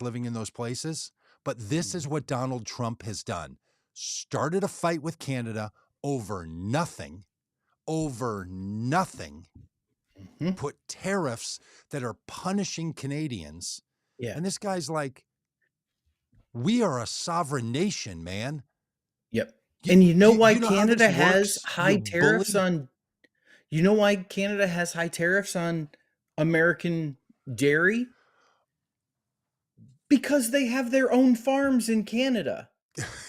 living in those places. But this is what Donald Trump has done. Started a fight with Canada over nothing, put tariffs that are punishing Canadians. Yeah. And this guy's like, we are a sovereign nation, man. Yep. And you know why Canada has works? high tariffs on, you know why Canada has high tariffs on American dairy? Because they have their own farms in Canada.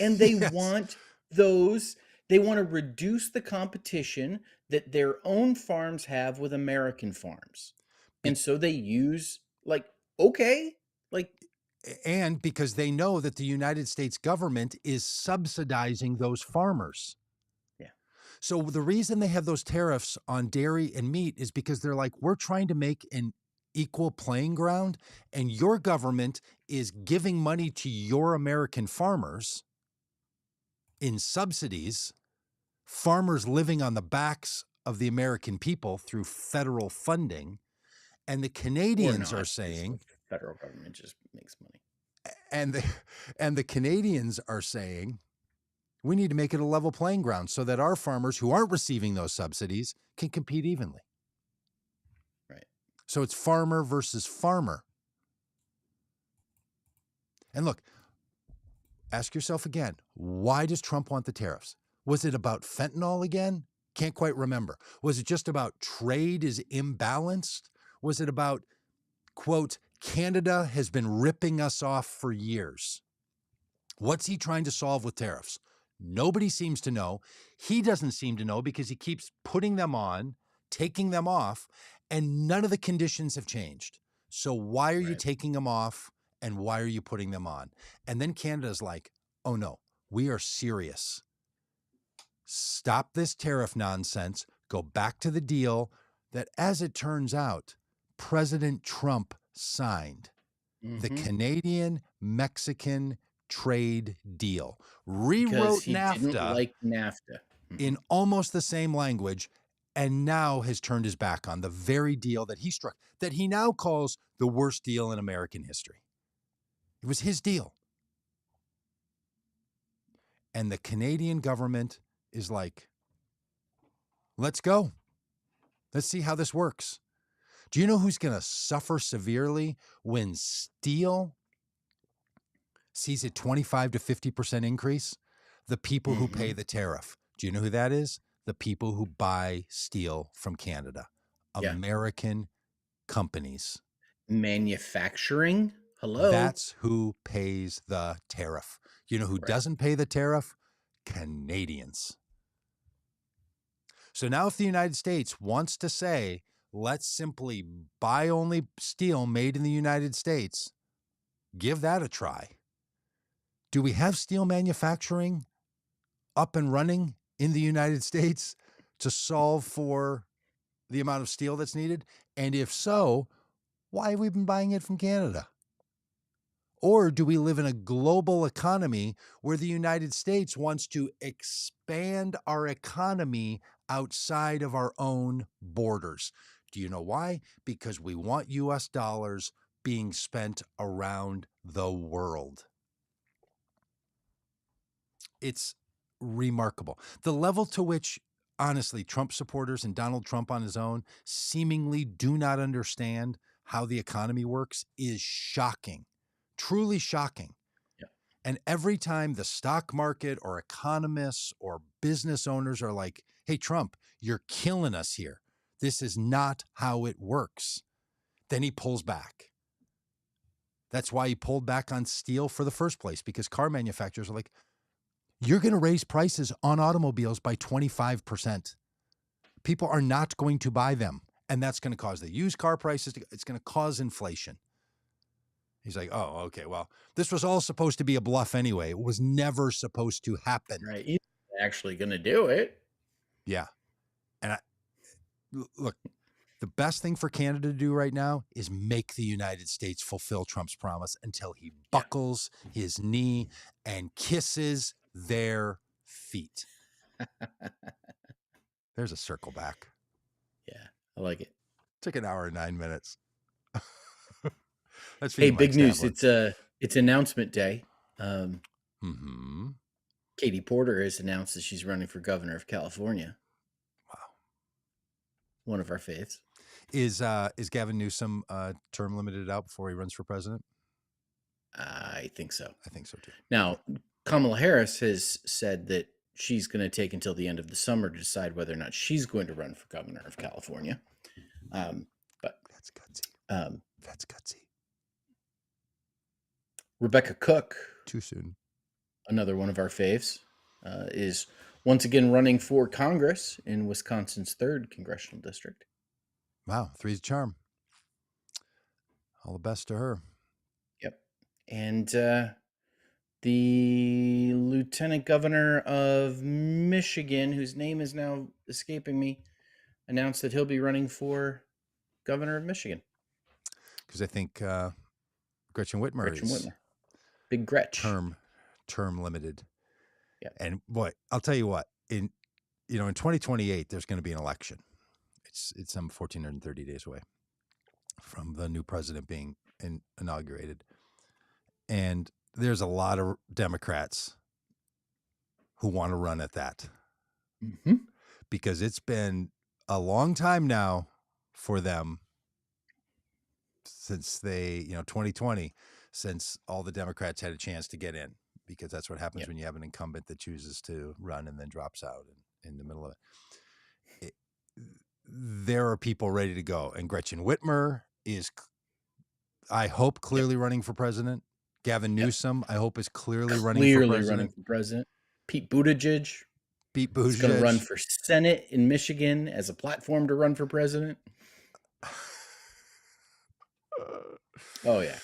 And they Yes. want those, they want to reduce the competition that their own farms have with American farms. And so they use, like, okay, like, and because they know that the United States government is subsidizing those farmers. Yeah. So the reason they have those tariffs on dairy and meat is because they're like, we're trying to make an equal playing ground, and your government is giving money to your American farmers in subsidies, farmers living on the backs of the American people through federal funding. And the Canadians are saying, the federal government just makes money. And the Canadians are saying, we need to make it a level playing ground so that our farmers who aren't receiving those subsidies can compete evenly. Right. So it's farmer versus farmer. And look, ask yourself again, why does Trump want the tariffs? Was it about fentanyl again? Can't quite remember. Was it just about trade is imbalanced? Was it about, quote, Canada has been ripping us off for years? What's he trying to solve with tariffs? Nobody seems to know. He doesn't seem to know because he keeps putting them on, taking them off, and none of the conditions have changed. So why are you taking them off and why are you putting them on? And then Canada's like, oh no, we are serious. Stop this tariff nonsense. Go back to the deal that, as it turns out, President Trump signed. The Canadian-Mexican trade deal. Rewrote NAFTA, didn't like NAFTA in almost the same language, and now has turned his back on the very deal that he struck, that he now calls the worst deal in American history. It was his deal. And the Canadian government is like, let's go. Let's see how this works. Do you know who's going to suffer severely when steel sees a 25 to 50% increase? The people who pay the tariff. Do you know who that is? The people who buy steel from Canada. American companies. Manufacturing? Hello? That's who pays the tariff. You know who doesn't pay the tariff? Canadians. So now if the United States wants to say, let's simply buy only steel made in the United States, give that a try. Do we have steel manufacturing up and running in the United States to solve for the amount of steel that's needed? And if so, why have we been buying it from Canada? Or do we live in a global economy where the United States wants to expand our economy outside of our own borders? Do you know why? Because we want US dollars being spent around the world. It's remarkable. The level to which, honestly, Trump supporters and Donald Trump on his own seemingly do not understand how the economy works is shocking. Truly shocking. Yeah. And every time the stock market or economists or business owners are like, hey, Trump, you're killing us here. This is not how it works. Then he pulls back. That's why he pulled back on steel for the first place, because car manufacturers are like, you're going to raise prices on automobiles by 25%. People are not going to buy them. And that's going to cause the used car prices. It's going to cause inflation. He's like, oh, okay, well, this was all supposed to be a bluff anyway. It was never supposed to happen. Right. He's actually going to do it. Yeah. And look, The best thing for Canada to do right now is make the United States fulfill Trump's promise until he buckles his knee and kisses their feet. There's a circle back. Yeah, I like it. Took an hour and 9 minutes. That's Hey, big news! It's announcement day. Katie Porter has announced that she's running for governor of California. Wow, one of our faiths. Is Gavin Newsom term limited out before he runs for president? I think so. I think so too. Now, Kamala Harris has said that she's going to take until the end of the summer to decide whether or not she's going to run for governor of California. But that's gutsy. That's gutsy. Rebecca Cook, too soon, another one of our faves, is once again running for Congress in Wisconsin's 3rd congressional district. Wow, three's a charm. All the best to her. Yep. And the lieutenant governor of Michigan, whose name is now escaping me, announced that he'll be running for governor of Michigan. Because I think Gretchen Whitmer is Big Gretch. Term limited. Yeah. And boy, I'll tell you what, in 2028, there's going to be an election. It's some 1,430 days away from the new president being inaugurated. And there's a lot of Democrats who want to run at that. Mm-hmm. Because it's been a long time now for them since 2020, since all the Democrats had a chance to get in, because that's what happens when you have an incumbent that chooses to run and then drops out in the middle of it. There are people ready to go. And Gretchen Whitmer is, I hope, clearly running for president. Gavin Newsom, I hope, is clearly running for president. Pete Buttigieg is going to run for Senate in Michigan as a platform to run for president. Oh yeah.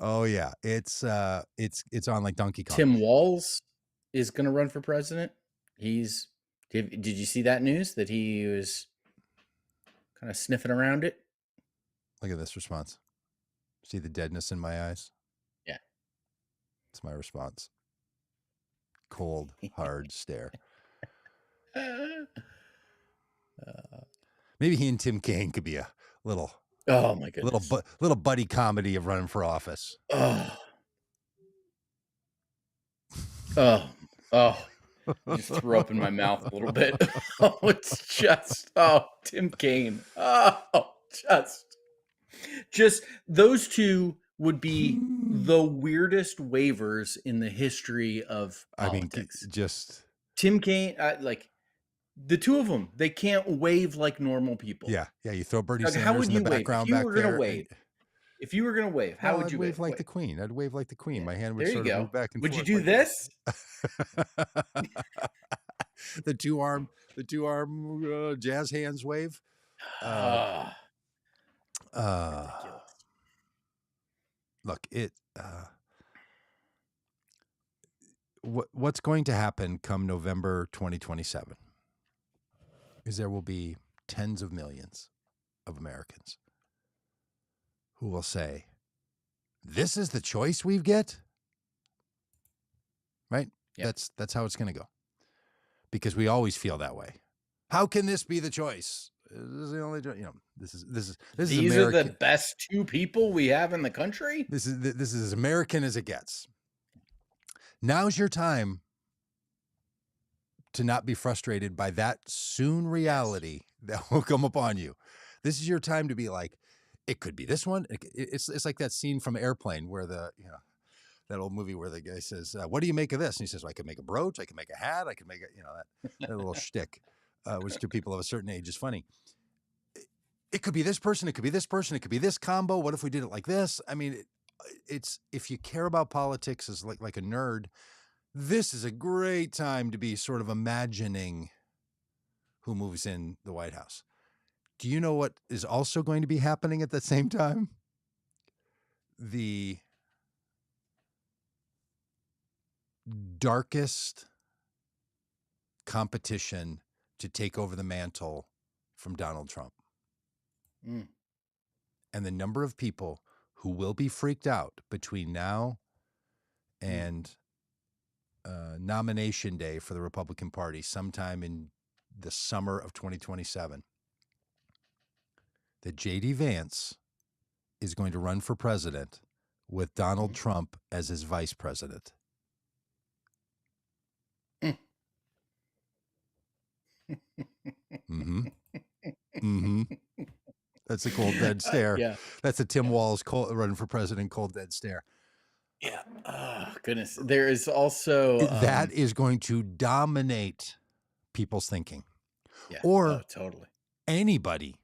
Oh yeah. It's on like Donkey Kong. Tim Walz is going to run for president. Did you see that news that he was kind of sniffing around it? Look at this response. See the deadness in my eyes? Yeah. It's my response. Cold, hard stare. Maybe he and Tim Kaine could be a little. Oh my goodness. Little buddy comedy of running for office. Oh. I just threw up in my mouth a little bit. It's just Tim Kaine. Just those two would be the weirdest waivers in the history of politics. I mean, just Tim Kaine, like the two of them, they can't wave like normal people. Yeah. You throw Bernie Sanders in the background back there. If you were going to wave, how would you wave? Like the Queen. I'd wave like the Queen. My hand would there sort of move back and forth. Would you do like this? The two arm jazz hands wave. Look, what's going to happen come November 2027 is there will be tens of millions of Americans who will say, this is the choice we get, right? Yep. That's how it's going to go, because we always feel that way. How can this be the choice? This is the only, this is These American. Are the best two people we have in the country. This is as American as it gets. Now's your time to not be frustrated by that soon reality that will come upon you. This is your time to be like, it could be this one. It's like that scene from Airplane where that old movie where the guy says, what do you make of this? And he says, well, I could make a brooch. I can make a hat. I can make that little shtick, which to people of a certain age is funny. It could be this person. It could be this person. It could be this combo. What if we did it like this? I mean, it's if you care about politics as like a nerd, this is a great time to be sort of imagining who moves in the White House. Do you know what is also going to be happening at the same time? The darkest competition to take over the mantle from Donald Trump. Mm. And the number of people who will be freaked out between now and nomination day for the Republican Party sometime in the summer of 2027, that J.D. Vance is going to run for president with Donald Trump as his vice president. That's a cold, dead stare. Yeah. That's a Tim Walz running for president, cold, dead stare. Yeah. Oh, goodness. There is also... that is going to dominate people's thinking. Yeah. Or totally. anybody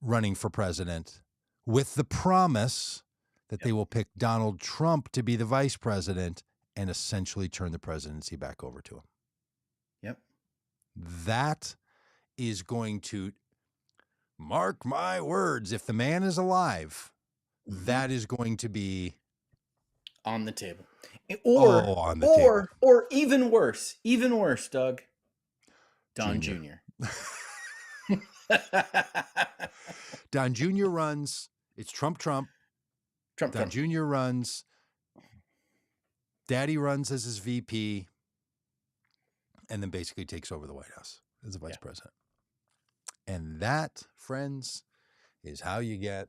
running for president with the promise that they will pick Donald Trump to be the vice president and essentially turn the presidency back over to him. Yep. That is going to, mark my words, if the man is alive, that is going to be on the table. Or even worse, Doug, Don Jr. Don Jr. runs. It's Trump. Don Jr. runs. Daddy runs as his VP, and then basically takes over the White House as the vice president. And that, friends, is how you get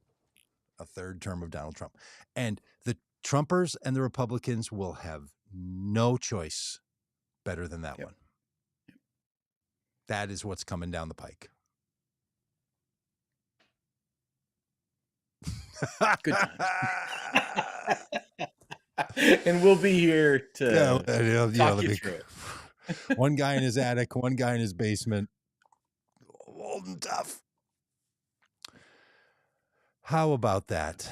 a third term of Donald Trump. And the Trumpers and the Republicans will have no choice better than that one. That is what's coming down the pike. Good times. And we'll be here to talk you through it. One guy in his attic, one guy in his basement. Old and tough. How about that?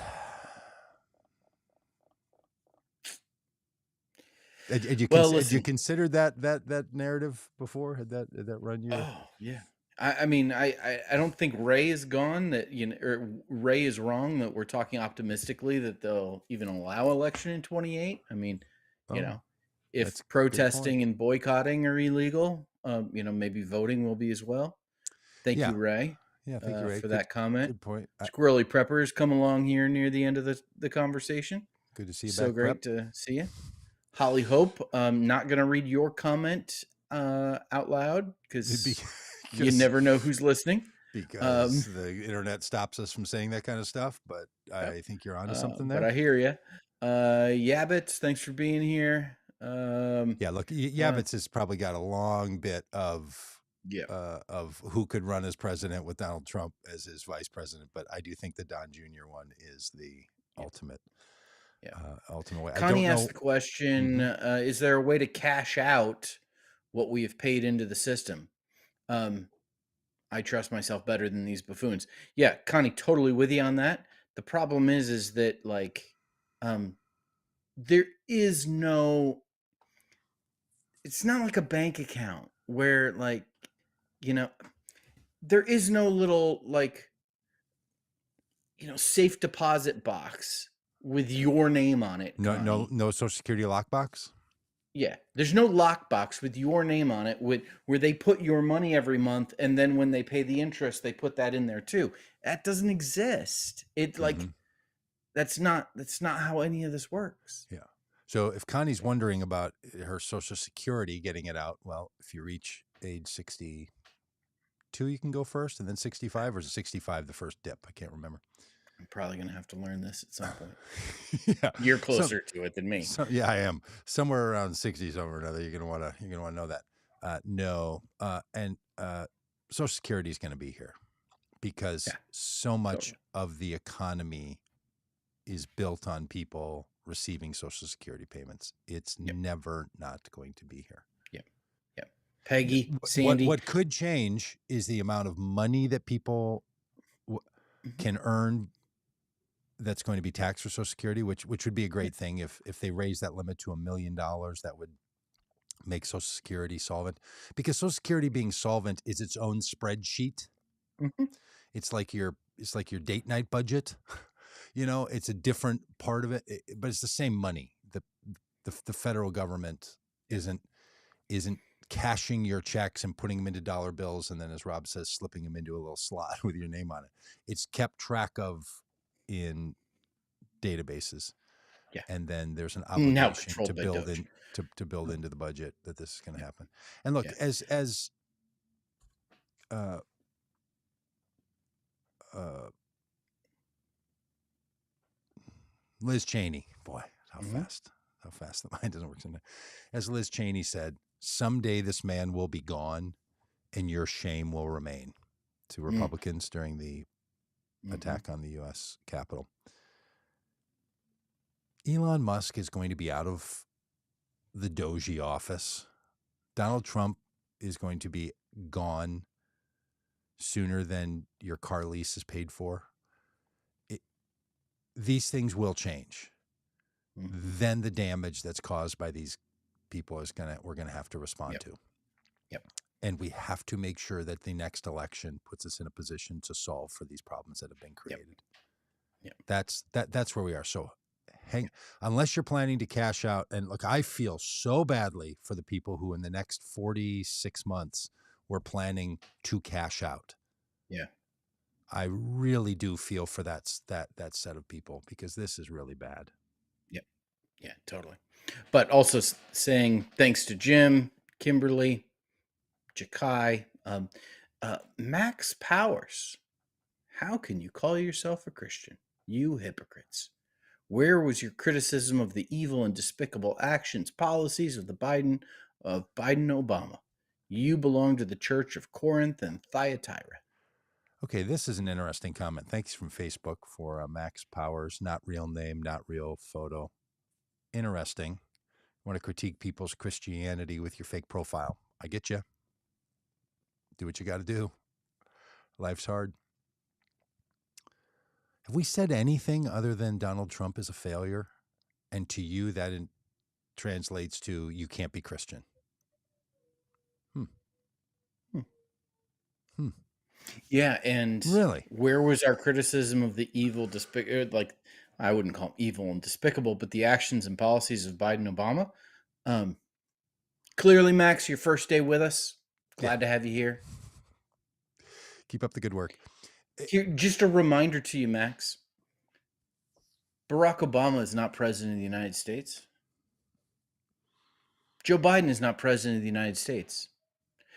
Had you considered that narrative before? Had that run you? Oh yeah. I mean, I don't think Ray is gone. That or Ray is wrong that we're talking optimistically that they'll even allow election in 2028. I mean, if protesting and boycotting are illegal, maybe voting will be as well. Thank you, Ray. Yeah, thank you, Ray, for that comment. Good point. Squirrely Preppers come along here near the end of the conversation. Good to see you. So great to see you. Holly Hope, not going to read your comment out loud because you never know who's listening. Because the internet stops us from saying that kind of stuff, but I think you're onto something there. But I hear you. Yabbits, thanks for being here. Look, Yabbits has probably got a long bit of who could run as president with Donald Trump as his vice president, but I do think the Don Jr. one is the ultimate. Ultimate way. Connie asked the question, is there a way to cash out what we have paid into the system? I trust myself better than these buffoons. Yeah, Connie, totally with you on that. The problem is that there is no, it's not like a bank account where there is no little safe deposit box with your name on it. No Social Security lockbox. Yeah, there's no lockbox with your name on it where they put your money every month, and then when they pay the interest, they put that in there too. That doesn't exist. It that's not how any of this works. Yeah. So if Connie's wondering about her Social Security getting it out, well, if you reach age 62, you can go first, and then 65, or is it 65 the first dip? I can't remember. I'm probably going to have to learn this at some point. You're closer to it than me. I am. Somewhere around 60, somewhere or another. You're going to want to know that. No. And Social Security is going to be here because so much of the economy is built on people receiving Social Security payments. It's never not going to be here. Yeah. Peggy, Sandy. What could change is the amount of money that people can earn that's going to be taxed for Social Security, which would be a great thing if they raise that limit to $1 million. That would make Social Security solvent, because Social Security being solvent is its own spreadsheet. It's like your date night budget. It's a different part of it, but it's the same money. The federal government isn't cashing your checks and putting them into dollar bills, and then, as Rob says, slipping them into a little slot with your name on it. It's kept track of in databases. Yeah. And then there's an Now obligation controlled to by build Doge. build into the budget that this is going to happen. And look, Yeah. as Liz Cheney, boy, how fast the mind doesn't work sometimes. As Liz Cheney said, someday this man will be gone and your shame will remain, to Republicans during the attack on the U.S. Capitol. Elon Musk is going to be out of the Doge office. Donald Trump is going to be gone sooner than your car lease is paid for. These things will change. Then the damage that's caused by these people we're gonna have to respond to. Yep. And we have to make sure that the next election puts us in a position to solve for these problems that have been created. Yep. That's where we are. So unless you're planning to cash out, and look, I feel so badly for the people who in the next 46 months were planning to cash out. Yeah. I really do feel for that set of people, because this is really bad. Yep. Yeah, totally. But also saying thanks to Jim, Kimberly, Jakai, Max Powers. How can you call yourself a Christian? You hypocrites. Where was your criticism of the evil and despicable actions, policies of Biden Obama? You belong to the Church of Corinth and Thyatira. Okay, this is an interesting comment. Thanks from Facebook for Max Powers. Not real name, not real photo. Interesting. Want to critique people's Christianity with your fake profile. I get you. Do what you got to do. Life's hard. Have we said anything other than Donald Trump is a failure? And to you, that translates to you can't be Christian. Yeah, and really, where was our criticism of the evil, like, I wouldn't call them evil and despicable, but the actions and policies of Biden Obama? Clearly, Max, your first day with us. Glad to have you here. Keep up the good work. Here, just a reminder to you, Max. Barack Obama is not president of the United States. Joe Biden is not president of the United States.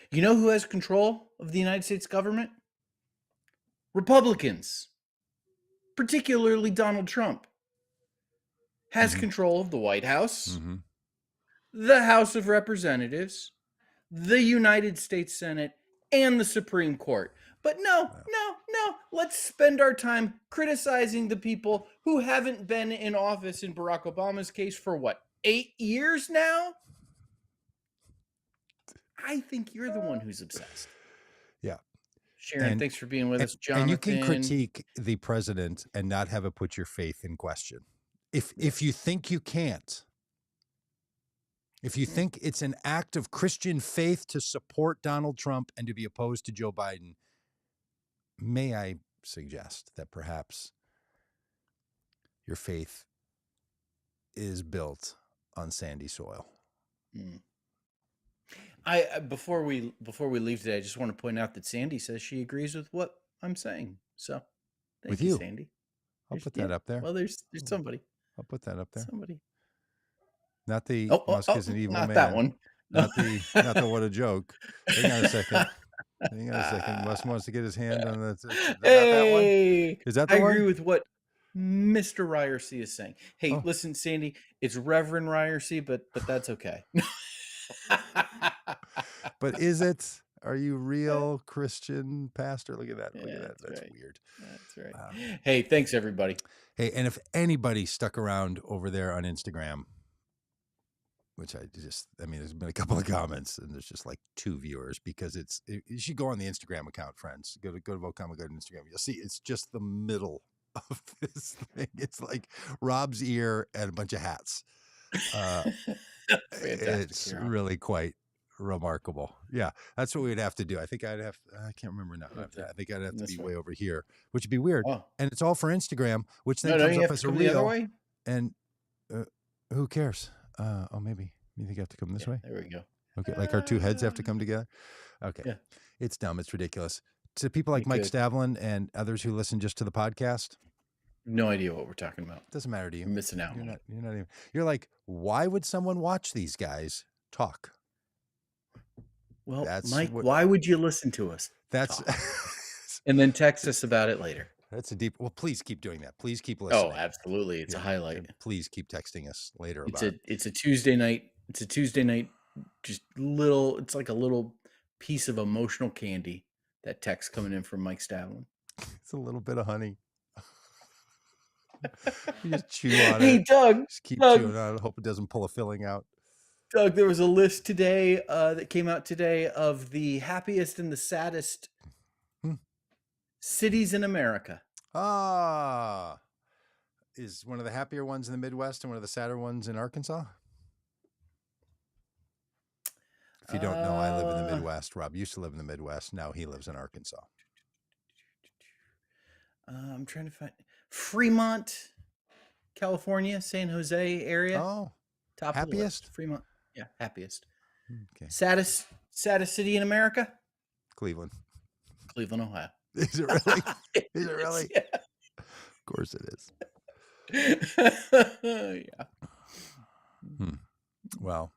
You know who has control of the United States government? Republicans, particularly Donald Trump, has control of the White House, the House of Representatives, the United States Senate, and the Supreme Court. But no. Let's spend our time criticizing the people who haven't been in office in Barack Obama's case for 8 years now? I think you're the one who's obsessed. Yeah. Sharon, thanks for being with us. Jonathan. And you can critique the president and not have it put your faith in question. If you think you can't, if you think it's an act of Christian faith to support Donald Trump and to be opposed to Joe Biden, may I suggest that perhaps your faith is built on sandy soil. Before we leave today, I just want to point out that Sandy says she agrees with what I'm saying. So, thank you, Sandy. I'll put that up there. Well, there's somebody. I'll put that up there. Somebody. Not the Musk is an evil not man. That one. Not the what a joke. Hang on a second. Musk wants to get his hand on that. That one? Is that the one? I agree with what Mr. Ryerse is saying. Hey, listen, Sandy, it's Reverend Ryerse, but that's okay. But is it? Are you real Christian pastor? Look at that. Look at that. That's right. Weird. That's right. Hey, thanks, everybody. Hey, and if anybody stuck around over there on Instagram, which there's been a couple of comments and there's just like 2 viewers, because you should go on the Instagram account, friends. Go to Vocoma, go to Instagram. You'll see it's just the middle of this thing. It's like Rob's ear and a bunch of hats. It's really quite remarkable. Yeah, that's what we'd have to do. I think I can't remember now. I think I'd have to be way over here, which would be weird. Oh. And it's all for Instagram, which then comes up as a reel. The other way? And who cares? Maybe you think I have to come this way? There we go. Okay, like our two heads have to come together. Okay, Yeah. it's dumb. It's ridiculous. To people like You Mike could. Stavlin and others who listen just to the podcast, No idea what we're talking about. doesn't matter to you. You're missing out You're on not. it. You're not even. You're like, why would someone watch these guys talk? Well, That's Mike, what- why would you listen to us? That's talk? And then text us about it later. that's a deep. Well, please keep doing that. Please keep Oh, listening. absolutely. It's a highlight. And please keep texting us later It's about. it's a Tuesday night. It's a Tuesday night. Just little. It's like a little piece of emotional candy. That text coming in from Mike Stavlin. It's a little bit of honey. You just chew on Hey, it. Doug. Just keep Doug. chewing on it. Hope it doesn't pull a filling out. Doug, there was a list today that came out today of the happiest and the saddest cities in America. Ah, is one of the happier ones in the Midwest and one of the sadder ones in Arkansas? If you don't know, I live in the Midwest. Rob used to live in the Midwest. Now he lives in Arkansas. I'm trying to find Fremont, California, San Jose area. Oh, Top of the happiest? list. Fremont. Yeah, happiest. okay. Saddest city in America? Cleveland. Cleveland, Ohio. Is it really? Is it really? Yeah. Of course it is. Yeah. Well,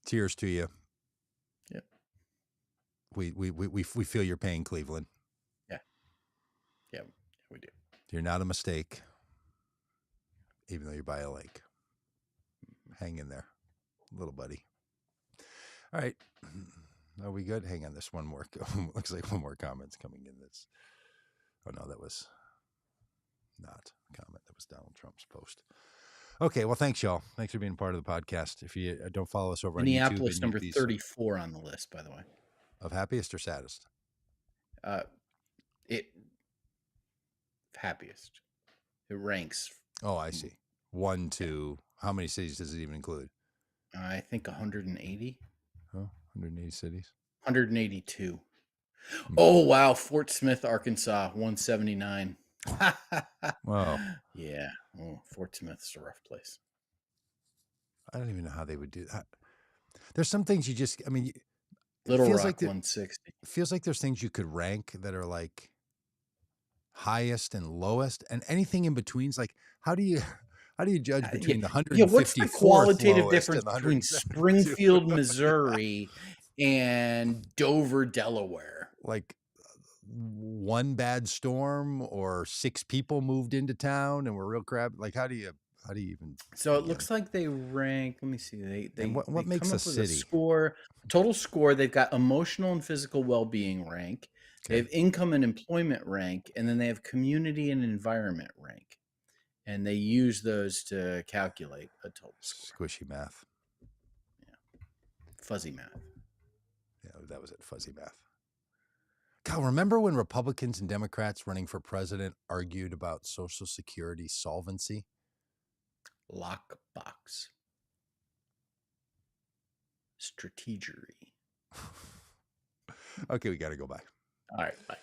cheers to you. Yep. We feel your pain, Cleveland. Yeah, we do. You're not a mistake, even though you're by a lake. Hang in there, little buddy. All right. Are we good? Hang on. There's one more. Looks like one more comment's coming in. That's. Oh, no, that was not a comment. That was Donald Trump's post. Okay. Well, thanks, y'all. Thanks for being part of the podcast. If you don't follow us over on YouTube. Minneapolis, number 34 on the list, by the way. Of happiest or saddest? It happiest. It ranks. Oh, I see. 1, 2. How many cities does it even include? I think 180. Oh, 180 cities. 182. Oh, wow. Fort Smith, Arkansas, 179. Wow. Yeah. Oh, Fort Smith's a rough place. I don't even know how they would do that. There's some things you just, I mean, Little feels Rock, like 160. it feels like there's things you could rank that are like highest and lowest, and anything in between's like, how do you judge between the 154th Yeah, what's the qualitative lowest difference and the between 172nd? Springfield, Missouri and Dover, Delaware? Like one bad storm or 6 people moved into town and were real crap. Like, how do you even? So it begin? looks like they rank. Let me see. They And what they makes come a up with city? score, total score. They've got emotional and physical well-being rank. They have income and employment rank, and then they have community and environment rank. And they use those to calculate a total score. Squishy math. Fuzzy math. Yeah, that was it. Fuzzy math. God, remember when Republicans and Democrats running for president argued about Social Security solvency? Lockbox. Strategery. Okay, we got to go. Bye. All right, bye.